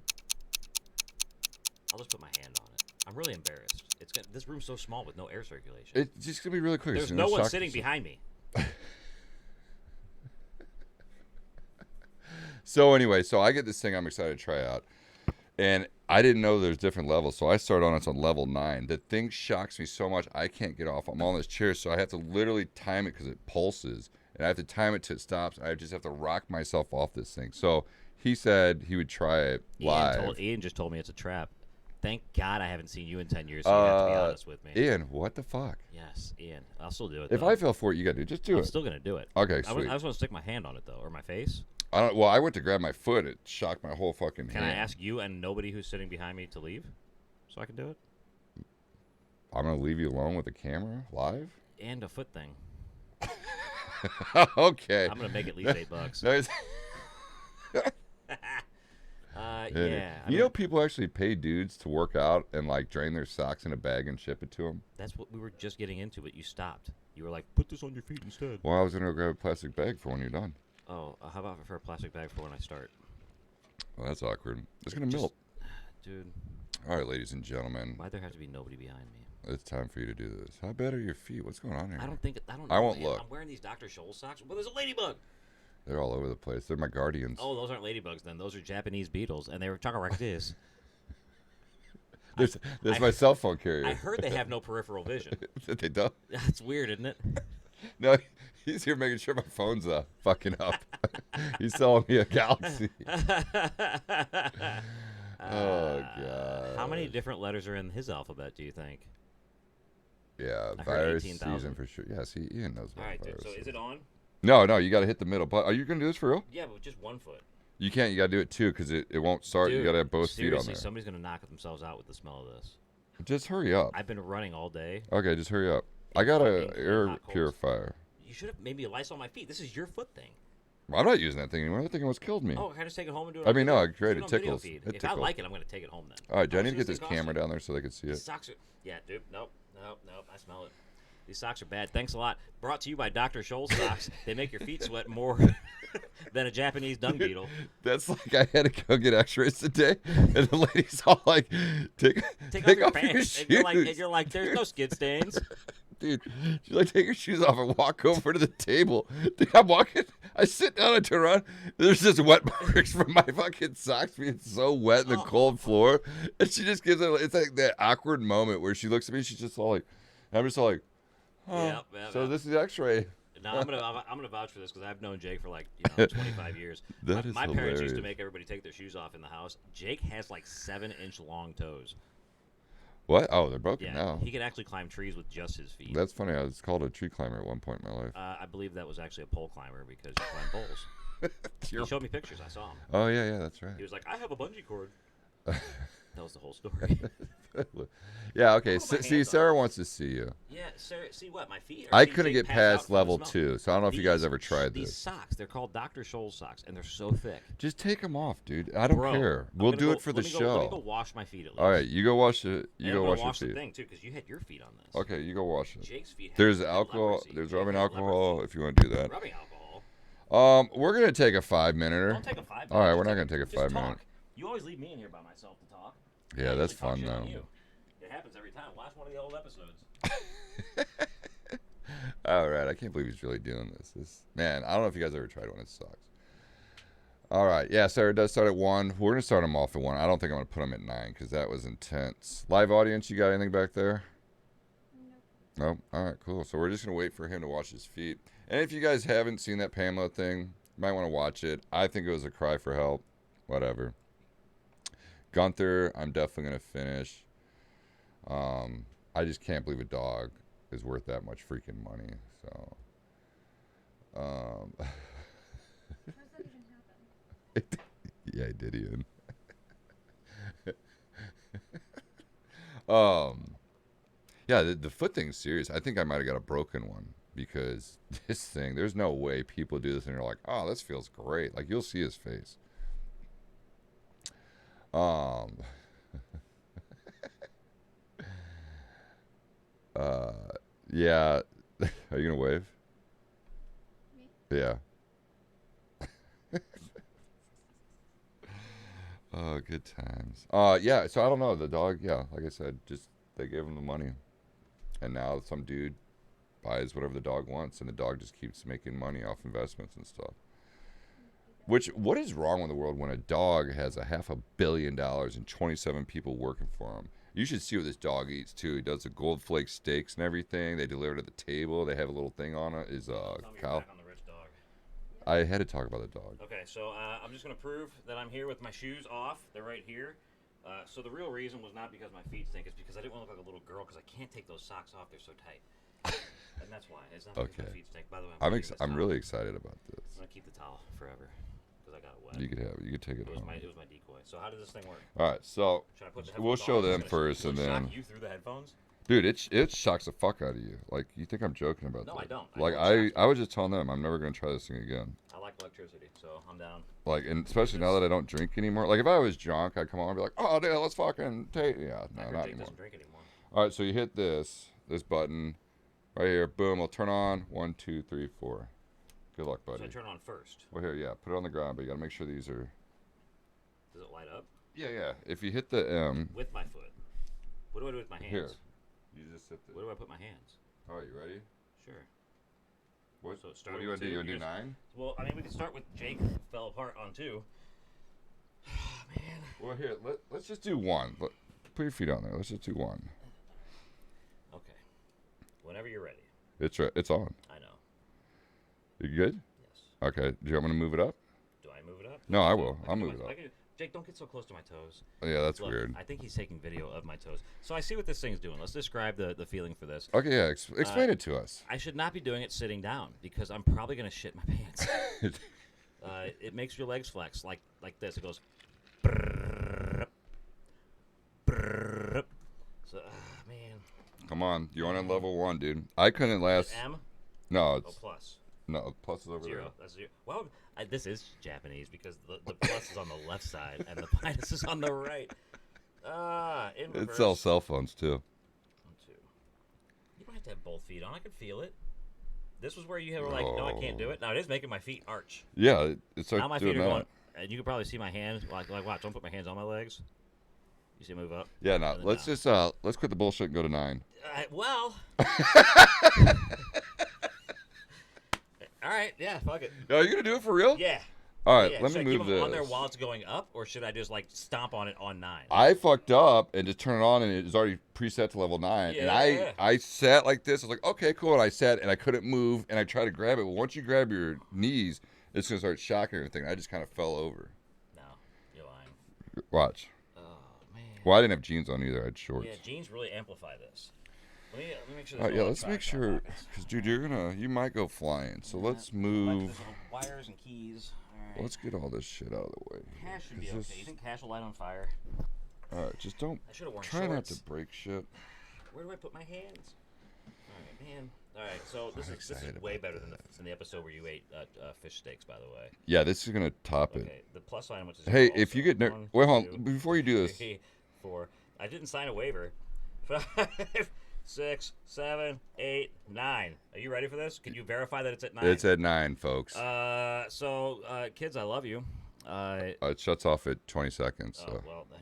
I'll just put my hand on it. I'm really embarrassed. This room's so small with no air circulation. It's just gonna be really quick. There's no one sitting behind me. So anyway, so I get this thing I'm excited to try out. And I didn't know there's different levels, so I started on it's on level 9. The thing shocks me so much I can't get off. I'm on this chair, so I have to literally time it because it pulses. And I have to time it till it stops. I just have to rock myself off this thing. So he said he would try it live. Ian just told me it's a trap. Thank God I haven't seen you in 10 years, so you have to be honest with me. Ian, what the fuck? Yes, Ian. I'll still do it, If though. I fell for it, you gotta do it. Just do I'm it. still going to do it. Okay, I sweet. just want to stick my hand on it, though, or my face. Well, I went to grab my foot. It shocked my whole fucking Can hand. I ask you and nobody who's sitting behind me to leave so I can do it? I'm going to leave you alone with the camera live? And a foot thing. Okay. I'm going to make at least $8. There's- Yeah. You know, people actually pay dudes to work out and like drain their socks in a bag and ship it to them. That's what we were just getting into, but you stopped. You were like, put this on your feet instead. Well, I was gonna go grab a plastic bag for when you're done. Oh, how about for a plastic bag for when I start? Well, that's awkward. It's gonna melt. Dude, All right, ladies and gentlemen, why'd there have to be nobody behind me? it's time for you to do this. How bad are your feet? What's going on here? I don't know, I won't man. look. I'm wearing these Dr. Scholl's socks. Well, there's a ladybug. They're all over the place. They're my guardians. Oh, those aren't ladybugs then. Those are Japanese beetles, and they were talking like this. There's I- my cell phone carrier. I heard they have no peripheral vision. They don't. That's weird, isn't it? No, he's here making sure my phone's fucking up. He's selling me a Galaxy. Oh god. How many different letters are in his alphabet, do you think? Yeah, I heard virus 18,000. season for sure. Yes, Ian knows about All right, dude. viruses. So is it on? No, you got to hit the middle. But are you gonna do this for real? Yeah, but with just one foot. You can't. You got to do it too because it won't start. Dude, You got to have both feet on seriously, there. somebody's gonna knock themselves out with the smell of this. Just hurry up. I've been running all day. Okay, just hurry up. I got a fucking air hot coals. purifier. You should have made me a lice on my feet. This is your foot thing. I'm not using that thing anymore. That thing almost killed me. Oh, can I just take it home and do it? I on mean, video? no, I Do created it on video tickles. feed. It If I tickled. like it, I'm gonna take it home then. All right, do How I need much to get does this thing cost camera you? down there so they can see These it? socks are. Yeah, dude. Nope. I smell it. These socks are bad. Thanks a lot. Brought to you by Dr. Scholl's socks. They make your feet sweat more than a Japanese dung beetle. That's like I had to go get X-rays today, and the lady's all like, "Take Take off your off pants. your And shoes." you're like, there's no skid stains. Dude, she's like, take your shoes off and walk over to the table. Dude, I'm walking. I sit down and turn around. There's just wet marks from my fucking socks being so wet in the cold floor. And she just gives it, it's like that awkward moment where she looks at me. She's just all like, I'm just all like, oh, Yep, so yep. this is X-ray. No, I'm gonna vouch for this because I've known Jake for like 25 years. That is my parents used to hilarious. make everybody take their shoes off in the house. Jake has like 7-inch long toes. What? Oh, they're broken Yeah, now. he could actually climb trees with just his feet. That's funny. I was called a tree climber at one point in my life. I believe that was actually a pole climber because you climb poles. He showed me pictures. I saw him. Oh, yeah, that's right. He was like, "I have a bungee cord." That was the whole story. Yeah, okay. Look at my See, hands Sarah on. wants to see you. Yeah, Sarah, see what? My feet? Or I see couldn't Jake get pass out past from the level smell? 2, so I don't know if you guys These- ever tried These this. socks, they're called Dr. Scholl's socks, and they're so thick. Just take them off, dude. I don't Bro, care. I'm We'll gonna do go- it for the let me go- Let me go show. wash my feet at least. All right, you go wash it. You And go I'm gonna wash wash your the feet. thing too, because you had your feet on this. Okay, you go wash it. Jake's feet. Have There's had alcohol. leprosy. There's Jake rubbing had alcohol leprosy. if you want to do that. Rubbing alcohol. We're gonna take a 5-minute. Don't take a 5 minute. All right, just we're not gonna take a just 5-minute. talk. You always leave me in here by myself to talk. Yeah, I that's usually talk fun shit on though. you. It happens every time. Watch one of the old episodes. All right, I can't believe he's really doing this. Man, I don't know if you guys ever tried one. It sucks. All right, yeah, Sarah does start at 1. We're gonna start them off at 1. I don't think I'm gonna put them at 9 because that was intense. Live audience, you got anything back there? No. All right, cool. So we're just gonna wait for him to wash his feet. And if you guys haven't seen that Pamela thing, you might want to watch it. I think it was a cry for help. Whatever. Gunther, I'm definitely gonna finish. I just can't believe a dog is worth that much freaking money. So, How does that even happen? yeah, I did, Ian. Yeah, the foot thing's serious. I think I might have got a broken one because this thing, there's no way people do this and you're like, oh, this feels great. Like, you'll see his face. Yeah. Are you gonna wave? Me? Yeah. Oh, good times. Yeah. So I don't know. The dog. Yeah, like I said, just they gave him the money, and now some dude buys whatever the dog wants, and the dog just keeps making money off investments and stuff. What is wrong with the world when a dog has $500 million and 27 people working for him? You should see what this dog eats too. He does the gold flake steaks and everything. They deliver it to the table. They have a little thing on it. Is Tell me you're cow? back on the rich dog. I had to talk about the dog. Okay, so I'm just gonna prove that I'm here with my shoes off. They're right here. So the real reason was not because my feet stink. It's because I didn't want to look like a little girl because I can't take those socks off. They're so tight. And that's why. It's not because my Okay. feet stink. By the way, I'm really excited about I'm this. gonna keep the towel forever because I got it wet. You could take it It was home. my decoy. So how does this thing work? All right, so Should I put the we'll headphones show on? them Should I- first, should and I shock then, you through the headphones. dude, it shocks the fuck out of you. Like, you think I'm joking about No, that? I don't. I Like, know it shocks I was just telling them I'm never gonna try this thing again. I like electricity, so I'm down. Like, and especially now that I don't drink anymore. Like, if I was drunk, I'd come on and be like, oh, dude, let's fucking take. Yeah, no, I heard not Jake anymore. doesn't drink anymore. All right, so you hit this button right here. Boom, it'll turn on. 1, 2, 3, 4. Good luck, So I buddy. turn on first. Well, here, yeah, put it on the ground, but you gotta make sure these are. Does it light up? Yeah. If you hit the M, With my foot. What do I do with my hands? here, you just hit Where do I put my hands? All right, you ready? Sure. What, So what starting do you want to do? with You want to two, do 9? Well, I mean, we can start with Jake fell apart on 2. Man. Well, here, let's just do 1. Put your feet on there. Let's just do 1. Okay. Whenever you're ready. It's on. I know. You good? Yes. Okay. Do you want me to move it up? Do I move it up? No, I will. can I'll do move it my- up. Jake, don't get so close to my toes. Yeah, that's Look, weird. I think he's taking video of my toes. So I see what this thing's doing. Let's describe the feeling for this. Okay, yeah. Explain it to us. I should not be doing it sitting down because I'm probably going to shit my pants. It makes your legs flex like this. It goes. Brrrr, brrrr. So, man. Come on. You're on a level 1, dude. I couldn't last. M? No, Oh, it's plus. no plus is over 0. there. That's 0. Well, this is Japanese because the plus is on the left side and the minus is on the right. In reverse. It sells cell phones too. 1, 2. You don't have to have both feet on. I can feel it. This was where you were like, no, I can't do it. Now it is making my feet arch. Yeah, it Now my starts feet doing are that. going, and you can probably see my hands. Like watch, don't put my hands on my legs. You see, move up. Yeah, no. And then Let's down. just let's quit the bullshit and go to 9. Well. All right, yeah, fuck it. Are you gonna do it for real? Yeah. All right, Yeah, let should me I move keep them on this. there while it's going up, or should I just like stomp on it on 9? I fucked up and just turned it on and it's already preset to level 9. And Yeah. I sat like this. I was like, okay, cool. And I sat and I couldn't move and I tried to grab it. But once you grab your knees, it's gonna start shocking everything. I just kind of fell over. No, you're lying. Watch. Oh man. Well, I didn't have jeans on either. I had shorts. Yeah, jeans really amplify this. Let me make sure. All right, yeah, let's make sure, because dude, you might go flying. So let's move. Wires and keys. All right. Let's get all this shit out of the way. Cash should be 'Cause okay. this- You think cash will light on fire? All right, just don't I should have worn try shorts. not to break shit. Where do I put my hands? All right, man. All right, so this is excited way about better than the episode where you ate fish steaks, by the way. Yeah, this is gonna top it. Okay, the plus sign, which is Hey, also if you get one, wait, hold two, on. Before you do this, 3, 4. I didn't sign a waiver. 5, 6, 7, 8, 9. Are you ready for this? Can you verify that it's at 9? it's at 9, folks. So kids, I love you. It shuts off at 20 seconds. Oh So. well then.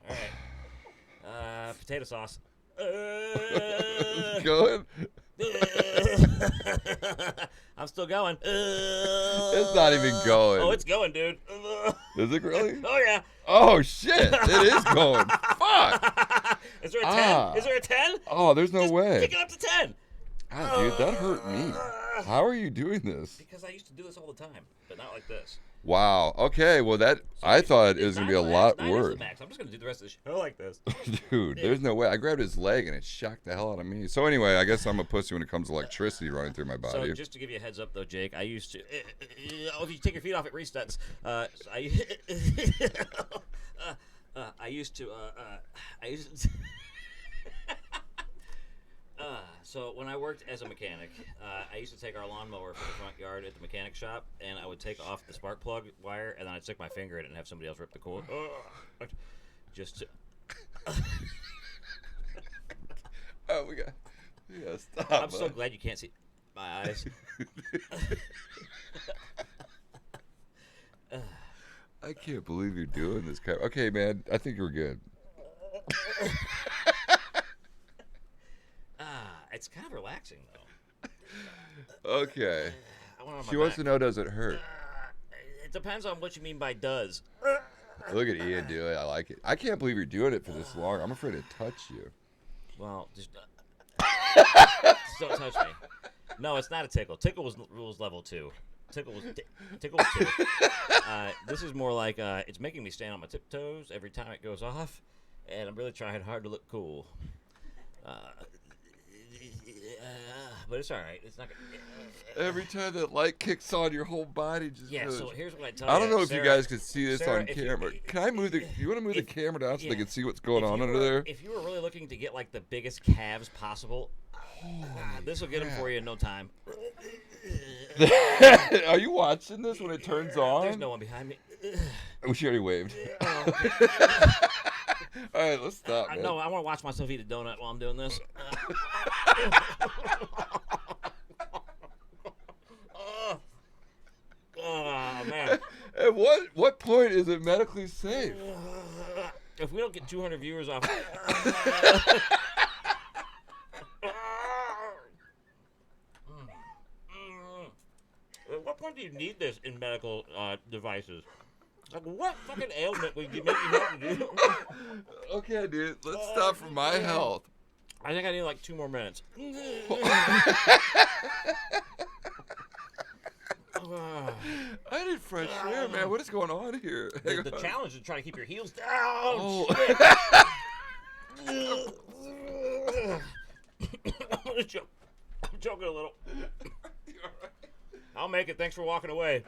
Fuck. All right. Potato sauce. Going? I'm still going. It's not even going. Oh, it's going, dude. Is it really? Oh yeah. Oh shit! It is going. Fuck! Is there a 10? Ah. Is there a 10? Oh, there's no Just way. Kick it up to 10. God, dude, that hurt me. How are you doing this? Because I used to do this all the time, but not like this. Wow. Okay. Well, I thought it was gonna be a lot Nine is the worse. max. I'm just gonna do the rest of the show like this. Dude, there's no way. I grabbed his leg and it shocked the hell out of me. So anyway, I guess I'm a pussy when it comes to electricity running through my So body. just to give you a heads up, though, Jake, I used to. If you take your feet off, it resets. I used to. So when I worked as a mechanic, I used to take our lawnmower from the front yard at the mechanic shop, and I would take off the spark plug wire, and then I'd stick my finger in it and have somebody else rip the cord. Just to. Oh, we got. Yeah, stop. I'm so glad you can't see my eyes. I can't believe you're doing this. Okay, man. I think you're good. It's kind of relaxing, though. Okay. I want it on my She wants back. to know, does it hurt? It depends on what you mean by does. Look at Ian do it. I like it. I can't believe you're doing it for this long. I'm afraid to touch you. Well, just don't touch me. No, it's not a tickle. Tickle was level 2. Tickle was 2. This is more like it's making me stand on my tiptoes every time it goes off, and I'm really trying hard to look cool. But it's all right. It's not gonna. Every time that light kicks on, your whole body just Yeah. goes. So here's what I tell you. I don't know if Sarah, you guys can see this Sarah, on if you- camera. Can I move the? You want to move the if- camera down so they yeah. can see what's going If on you under were- there? If you were really looking to get like the biggest calves possible, this will get them for you in no time. Are you watching this when it turns on? There's no one behind me. Oh, she already waved. All right, let's stop, man. No, I want to watch myself eat a donut while I'm doing this. Oh man! At what point is it medically safe? If we don't get 200 viewers off. do you need this in medical devices? Like, what fucking ailment would you make you have to do? Okay, dude. Let's stop for my health. I think I need like 2 more minutes. I need fresh air, man. What is going on here? The challenge is to try to keep your heels down. Oh. I'm choking a little. I'll make it. Thanks for walking away.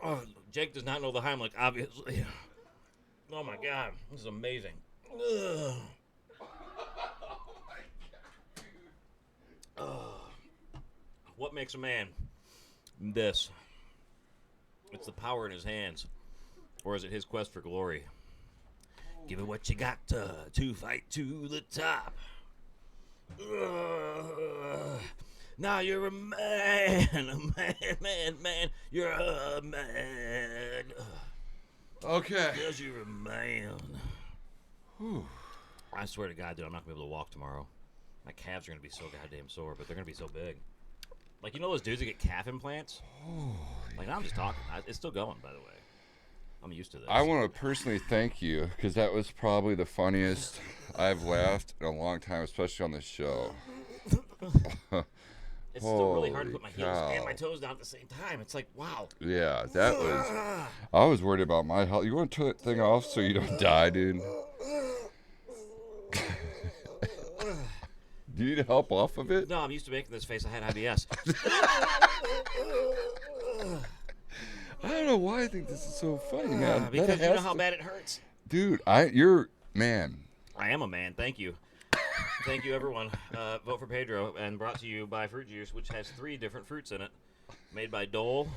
Oh, Jake does not know the Heimlich, obviously. Oh my God, this is amazing. What makes a man? This. It's the power in his hands. Or is it his quest for glory? Give it what you got to fight to the top. Now you're a man, man. You're a man. Okay. Because you're a man. Whew. I swear to God, dude, I'm not going to be able to walk tomorrow. My calves are going to be so goddamn sore, but they're going to be so big. Like, you know those dudes that get calf implants? Like, I'm just talking. It's still going, by the way. I'm used to this. I want to personally thank you because that was probably the funniest I've laughed in a long time, especially on this show. It's still really hard to Holy put my heels and cow. my toes down at the same time. It's like, wow. Yeah, that was. I was worried about my health. You want to turn that thing off so you don't die, dude? Do you need help off of it? No, I'm used to making this face. I had IBS. I don't know why I think this is so funny, man. Because That you know has how to- bad it hurts. Dude, man. I am a man. Thank you. Thank you, everyone. Vote for Pedro, and brought to you by Fruit Juice, which has 3 different fruits in it. Made by Dole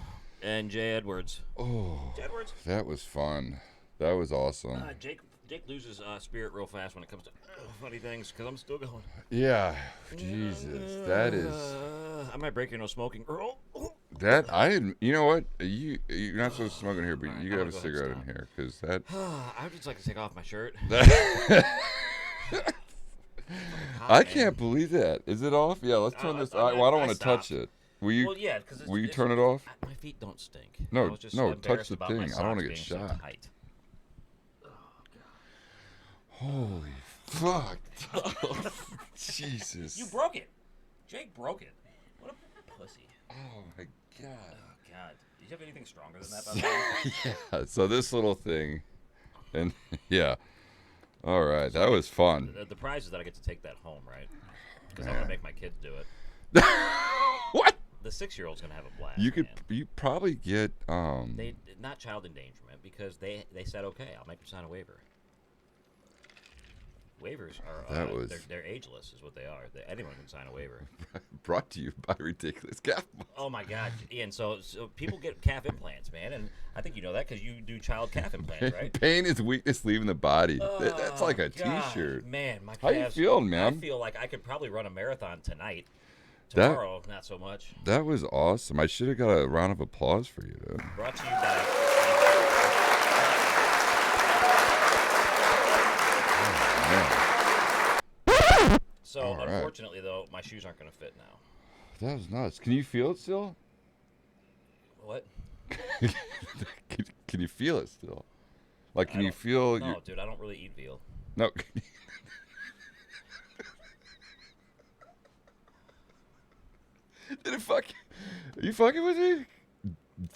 and Jay Edwards. Oh, Jay Edwards. that was fun. That was awesome. Jake loses spirit real fast when it comes to funny things, because I'm still going. Yeah, Jesus, that is I might break your no smoking. that. You know what? You're not supposed to smoke in here, but Alright, you I'm can have a gonna go ahead cigarette and in here because that. I would just like to take off my shirt. I can't believe that. Is it off? Yeah, let's turn this. Well, I don't want to touch stopped. it. Will you? Well, yeah, because Will you turn it off? My feet don't stink. No, I was just no, embarrassed touch the about thing. my I don't wanna socks get being so shot. tight. Holy fuck! Jesus. You broke it. Jake broke it. What a pussy. Oh my god. Oh God. Do you have anything stronger than that? By the way? Yeah. So this little thing, and yeah. All right, that was fun. The prize is that I get to take that home, right? Because I'm gonna make my kids do it. What? The 6-year-old's gonna have a blast. You could. man. You probably get. They not child endangerment because they said okay. I'll make you sign a waiver. Waivers are That was- they're ageless is what they are. Anyone can sign a waiver. Brought to you by Ridiculous Calf. Oh my God, Ian! So people get calf implants, man, and I think you know that because you do child calf implants, right? Pain is weakness leaving the body. That's like a God, T-shirt. Man, my How you calves. feeling, man? I feel like I could probably run a marathon tonight. That- Tomorrow, not so much. That was awesome. I should have got a round of applause for you, dude. Brought to you by. Man, So All right. unfortunately, though, my shoes aren't going to fit now. that was nuts. Can you feel it still? What? Can you feel it still? Like, can I you don't- feel? No, your, dude, I don't really eat veal. no. Did it fuck? Are you fucking with me?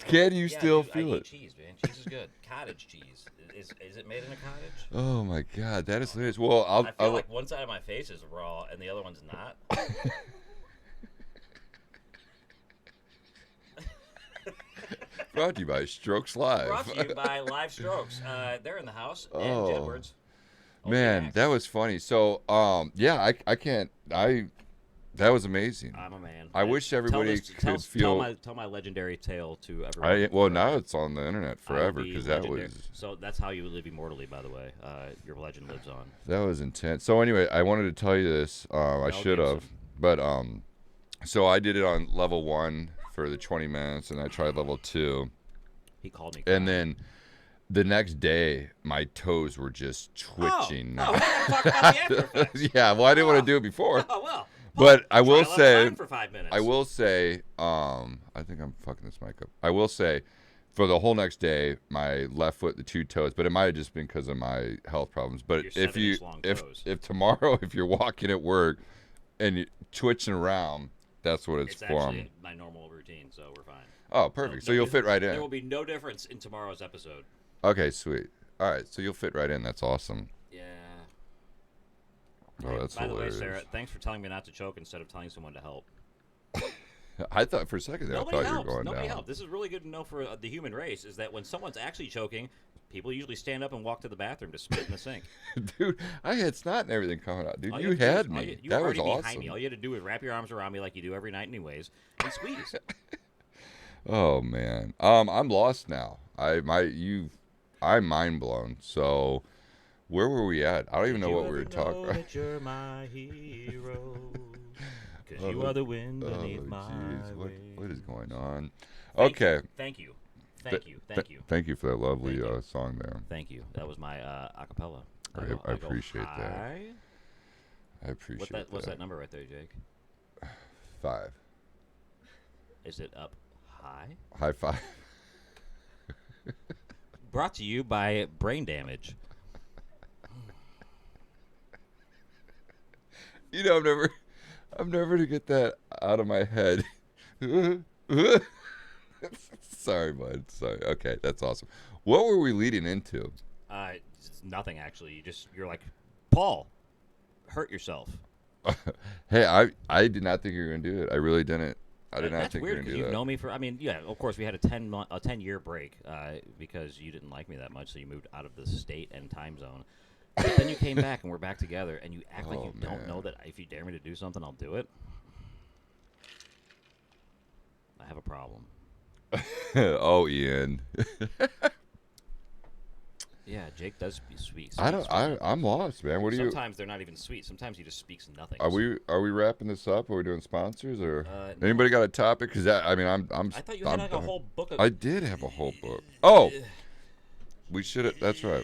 Can you still dude, feel I it? eat cheese, man. Cheese is good. Cottage cheese. Is it made in a cottage? Oh my god, that is hilarious. Well, I feel like one side of my face is raw and the other one's not. brought to you by Strokes Live. Brought to you by Live Strokes. They're in the house. And Oh. Jedwards. Man, that was funny. So, yeah, I can't. That was amazing. I'm a man. I wish everybody could feel. Tell my legendary tale to everyone. Well, now it's on the internet I will forever be because that legendary. was So that's how you live immortally, by the way. Your legend lives on. that was intense. So anyway, I wanted to tell you this. I should have, but so I did it on level 1 for the 20 minutes, and I tried level 2, He called me. and then the next day my toes were just twitching. Oh, we're gonna talk about the after effects. Yeah, well, I didn't want to do it before. Oh well. But I Try will left say, line for 5 minutes. I will say, I think I'm fucking this mic up. I will say, for the whole next day, my left foot, the two toes, but it might have just been because of my health problems. But Your if you, 7-inch long toes. if tomorrow, if you're walking at work and you're twitching around, that's what it's for. Actually my normal routine, so we're fine. Oh, perfect. So you'll fit right There in. will be no difference in tomorrow's episode. Okay, sweet. All right, so you'll fit right in. That's awesome. Yeah. Oh, that's By hilarious. the way, Sarah, thanks for telling me not to choke instead of telling someone to help. I thought for a second there, I Nobody thought helps. you were going Nobody down. helps. This is really good to know for the human race, is that when someone's actually choking, people usually stand up and walk to the bathroom to spit in the sink. Dude, I had snot and everything coming out. Dude, All you have to do had is- me. you That were was already behind me. awesome. All you had to do is wrap your arms around me like you do every night anyways, and squeeze. Oh man, I'm lost now. I'm mind blown. So, where were we at? I don't even know what we were talking about. That you're my hero, 'cause you are the wind beneath my What is going on? Thank Okay. you. Thank you. Thank you. Thank you. Thank you for that lovely Thank you. song there. Thank you. That was my acapella. I appreciate that. "Hi." I appreciate that. What's that number right there, Jake? 5. Is it up high? High five. Brought to you by Brain Damage. You know, I'm never to get that out of my head. Sorry, bud. Sorry. Okay, that's awesome. What were we leading into? It's nothing actually. You're like, Paul, hurt yourself. Hey, I did not think you were gonna do it. I really didn't. I did not That's think you weird were because gonna do you've that. known me for. I mean, yeah, of course we had a 10-year break because you didn't like me that much, so you moved out of the state and time zone. But then you came back and we're back together, and you act like Oh, you don't man. know that if you dare me to do something, I'll do it. I have a problem. Oh, Ian. Yeah, Jake does speak. I'm lost, man. What do you? Sometimes they're not even sweet. Sometimes he just speaks nothing. Are we wrapping this up? Are we doing sponsors or No. anybody got a topic? Because I mean, I'm. I thought you had like a whole book of. I did have a whole book. Oh, we should have. That's right.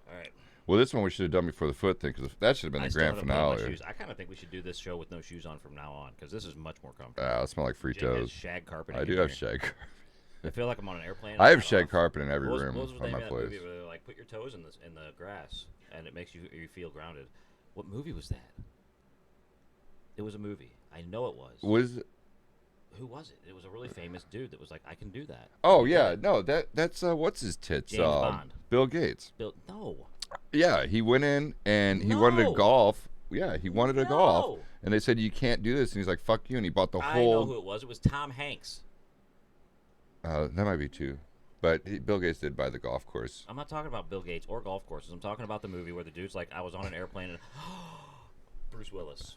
All right. Well, this one we should have done before the foot thing because that should have been I the still grand haven't put on my finale. shoes. I kind of think we should do this show with no shoes on from now on because this is much more comfortable. I smell like free Jake has toes. shag carpet. I do have shag carpet. I feel like I'm on an airplane. I have It's shag off. carpet in every What was- room what was the of name my of that place. movie where they're like, put your toes in the grass and it makes you feel grounded? What movie was that? It was a movie. I know it was. Was Who was it? It was a really famous dude that was like, I can do that. oh He yeah, did it. no what's what's his tits? James Bond. Bill Gates. No. Yeah, he went in and he wanted to No. golf. Yeah, he wanted to No. golf, and they said you can't do this, and he's like, "Fuck you," and he bought the I know whole. who it was. It was Tom Hanks. That might be two, but Bill Gates did buy the golf course. I'm not talking about Bill Gates or golf courses. I'm talking about the movie where the dude's like, I was on an airplane and Bruce Willis.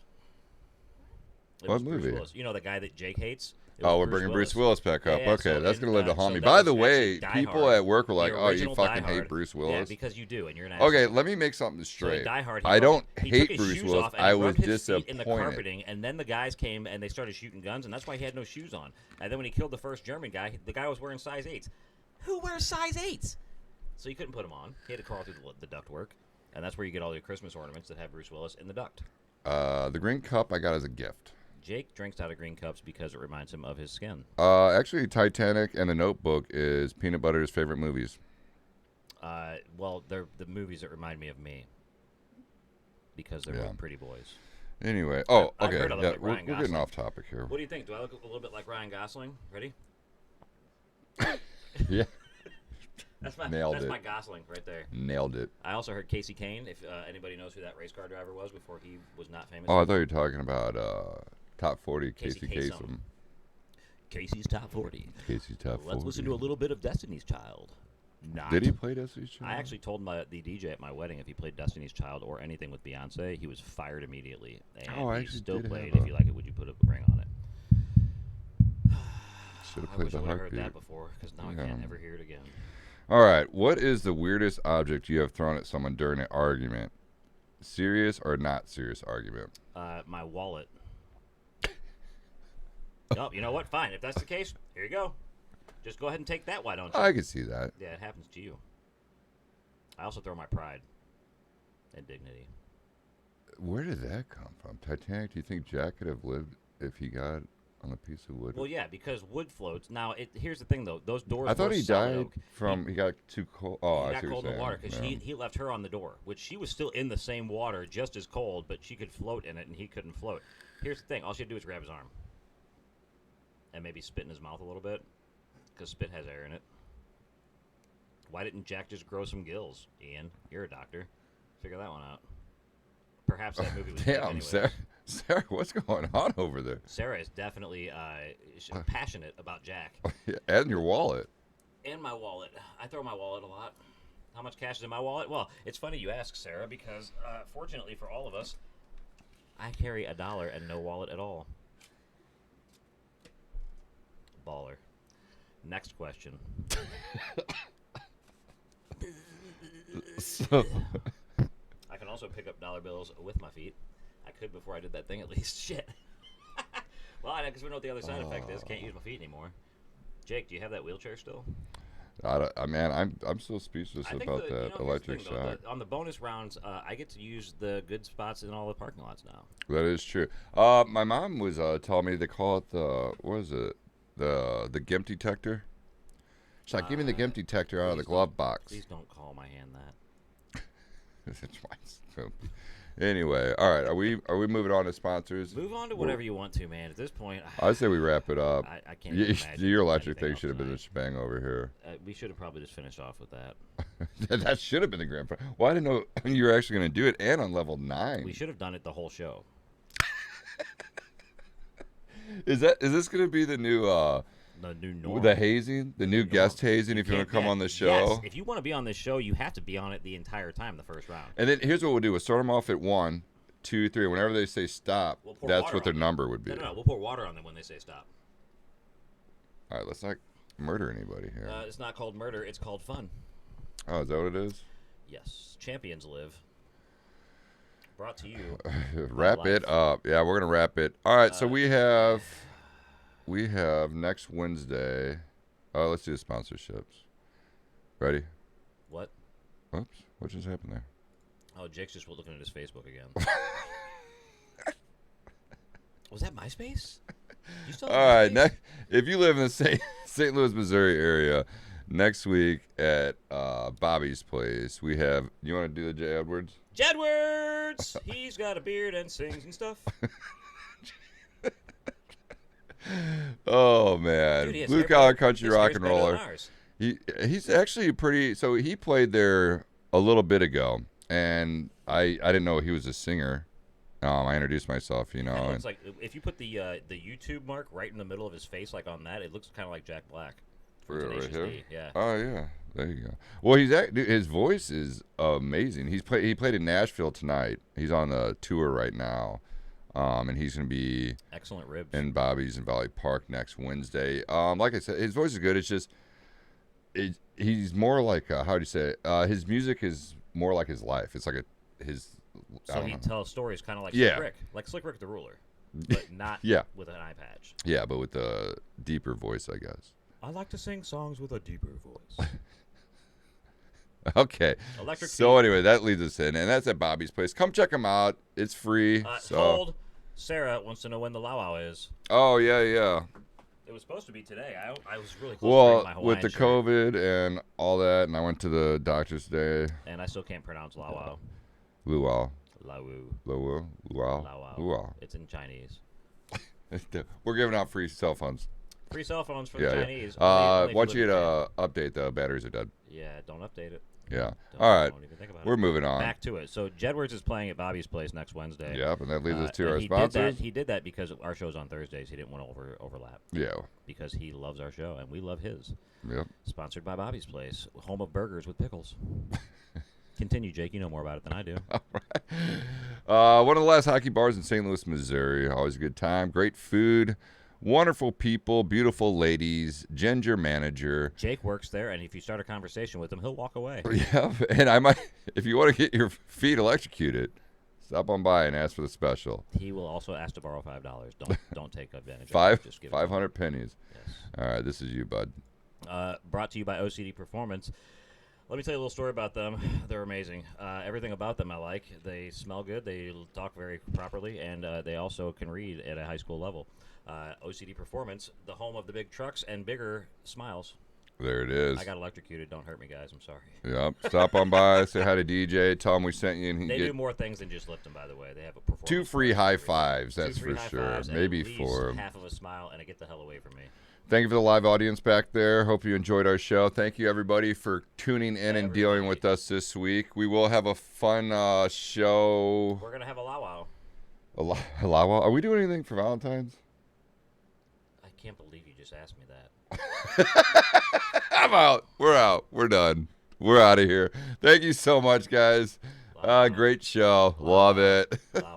It What was Bruce movie? Willis. You know the guy that Jake hates? It was Oh, we're bringing Bruce Willis back up. Yeah, Okay, so that's in, gonna live to haunt so me. that By was the way, actually Die people Hard. at work were like, The "Oh, you original fucking Die hate Hard. Bruce Yeah, Willis." because you do, and you're an asshole. Okay, let me make something So straight. in Die Hard, I don't he hate took his Bruce shoes Willis. off and I he was rubbed his feet in the disappointed. carpeting, and then the guys came and they started shooting guns, and that's why he had no shoes on. And then when he killed the first German guy, the guy was wearing size 8s. Who wears size 8s? So you couldn't put them on. He had to crawl through the ductwork, and that's where you get all your Christmas ornaments that have Bruce Willis in the duct. The green cup I got as a gift. Jake drinks out of green cups because it reminds him of his skin. Actually, Titanic and The Notebook is Peanut Butter's favorite movies. Well, they're the movies that remind me of me because they're Yeah. with pretty boys. Anyway, I've okay, heard of yeah, like we're Ryan getting Gosling. off topic here. What do you think? Do I look a little bit like Ryan Gosling? Ready? Yeah, That's Nailed it. my Gosling right there. nailed it. I also heard Casey Kane. If anybody knows who that race car driver was before he was not famous. Oh, I thought you were talking about top 40 Casey Casey Kasem. Kasem. Casey's top 40. Casey's top 40. Let's listen to a little bit of Destiny's Child. Not. Did he play Destiny's Child? I actually told the DJ at my wedding if he played Destiny's Child or anything with Beyonce, he was fired immediately. And Oh, I he actually still did played. have If you like it, would you put a ring on it? Should have I played wish the I would have heard heartbeat. that before because now Yeah. I can't ever hear it again. All right, what is the weirdest object you have thrown at someone during an argument? Serious or not serious argument? My wallet. Oh, you know what? Fine. If that's the case, here you go. Just go ahead and take that. Why don't you? I can see that. Yeah, it happens to you. I also throw my pride and dignity. Where did that come from? Titanic. Do you think Jack could have lived if he got on a piece of wood? Well, yeah, because wood floats. Now, here's the thing, though. Those doors I thought were he solid died oak. from he got too cold. Oh, He I got see what cold you're in the water saying. because Yeah. he left her on the door, which she was still in the same water, just as cold, but she could float in it, and he couldn't float. Here's the thing. All she had to do was grab his arm. And maybe spit in his mouth a little bit, because spit has air in it. Why didn't Jack just grow some gills, Ian? You're a doctor. Figure that one out. Perhaps that movie was fake Damn, anyways. Sarah, what's going on over there? Sarah is definitely passionate about Jack. And your wallet. And my wallet. I throw my wallet a lot. How much cash is in my wallet? Well, it's funny you ask, Sarah, because fortunately for all of us, I carry $1 and no wallet at all. Baller. Next question. So, I can also pick up dollar bills with my feet. I could before I did that thing at least. Shit. Well, I guess we know what the other side effect is. Can't use my feet anymore. Jake, do you have that wheelchair still? man, I'm still speechless I think about the- that here's the electric thing, though, shock. on the bonus rounds, I get to use the good spots in all the parking lots now. That is true. My mom was telling me they call it the what is it? The GIMP detector. She's like, give me the GIMP detector out of the please glove box. Please don't call my hand that. Anyway, all right. Are we moving on to sponsors? Move on to whatever you want to, man. At this point, I say we wrap it up. I can't even imagine Your electric anything thing else should have been the tonight. shebang over here. We should have probably just finished off with that. That should have been the grand prize. Well, I didn't know you were actually going to do it and on level 9. We should have done it the whole show. Is this going to be the new The new norm. the hazing, the new guest hazing? If you want to come on the show, Yes, if you want to be on this show, you have to be on it the entire time, the first round. and then here's what we'll do: we'll start them off at 1, 2, 3. Whenever they say stop, We'll pour that's water what their on them. number would be. No, we'll pour water on them when they say stop. All right, let's not murder anybody here. It's not called murder, it's called fun. Oh, is that what it is? Yes, champions live. Brought to you. Wrap it life. up. Yeah, we're gonna wrap it. All right, so we have next Wednesday. Let's do the sponsorships. Ready? What? Oops, what just happened there? Oh, Jake's just looking at his Facebook again. Was that MySpace? You still have All right, MySpace? if you live in the St. Louis, Missouri area, next week at Bobby's place, we have. You want to do the J. Edwards? Jedwards! He's got a beard and sings and stuff. Oh man, Dude, he has blue hair collar better- country his rock hair's and better than roller. ours. He's actually pretty. So he played there a little bit ago, and I didn't know he was a singer. I introduced myself, you know. Kinda And, looks like if you put the YouTube mark right in the middle of his face, like on that, it looks kind of like Jack Black. from Right Tenacious here? D, yeah. oh yeah, there you go. Well, dude, his voice is amazing. He played in Nashville tonight. He's on the tour right now, and he's gonna be Excellent ribs. in Bobby's in Valley Park next Wednesday. Like I said, his voice is good. It's just, he's more like how do you say it? His music is more like his life. It's like his. I So don't he know. tells stories kind of like Yeah. Slick Rick, the Ruler, but not Yeah. with an eye patch. Yeah, but with a deeper voice, I guess. I like to sing songs with a deeper voice. Okay. Electric So Feet. anyway, that leads us in, and that's at Bobby's place. Come check him out. It's free. So. Hold. Sarah wants to know when the luau is. Oh yeah. It was supposed to be today. I was really close to Well, bringing my Hawaiian with the shirt, COVID and all that, and I went to the doctor's today. and I still can't pronounce luau. Luau. Luau. Luau. It's in Chinese. We're giving out free cell phones. Free cell phones for Yeah, the yeah. Chinese. Only if Want live you in to update the batteries are dead. Japan. Yeah, don't update it. Yeah. Don't, All right. Don't even think about We're it. moving on. Back to it. So Jedwards is playing at Bobby's place next Wednesday. Yep, and that leads us to and our he sponsors. He did that because our show's on Thursdays. He didn't want to overlap Yeah. because he loves our show and we love his. Yep. Sponsored by Bobby's Place, home of burgers with pickles. Continue, Jake. You know more about it than I do. One of the last hockey bars in St. Louis, Missouri. Always a good time. Great food. Wonderful people. Beautiful ladies. Ginger manager. Jake works there, and if you start a conversation with him, he'll walk away. Yeah, and I might, if you want to get your feet electrocuted, stop on by and ask for the special. He will also ask to borrow $5. Don't take advantage of Five, it. Just give it to him. 500 pennies. Yes. All right, this is you, bud. Brought to you by OCD Performance. Let me tell you a little story about them. They're amazing. Everything about them I like. They smell good. They talk very properly, and they also can read at a high school level. OCD Performance, the home of the big trucks and bigger smiles. There it is. I got electrocuted. Don't hurt me, guys. I'm sorry. Yep. Stop on by, say hi to DJ, tell him we sent you, and he They get do more things than just lift them, by the way. They have a performance. 2 free high fives, Two that's free for high sure. fives and Maybe at least 4. half of a smile and a get the hell away from me. Thank you for the live audience back there. Hope you enjoyed our show. Thank you, everybody, for tuning in and dealing with us this week. We will have a fun show. We're going to have a wow. A lawa? Are we doing anything for Valentine's? I can't believe you just asked me that. I'm out. We're out. We're done. We're out of here. Thank you so much, guys. Great show. Love it. Wow.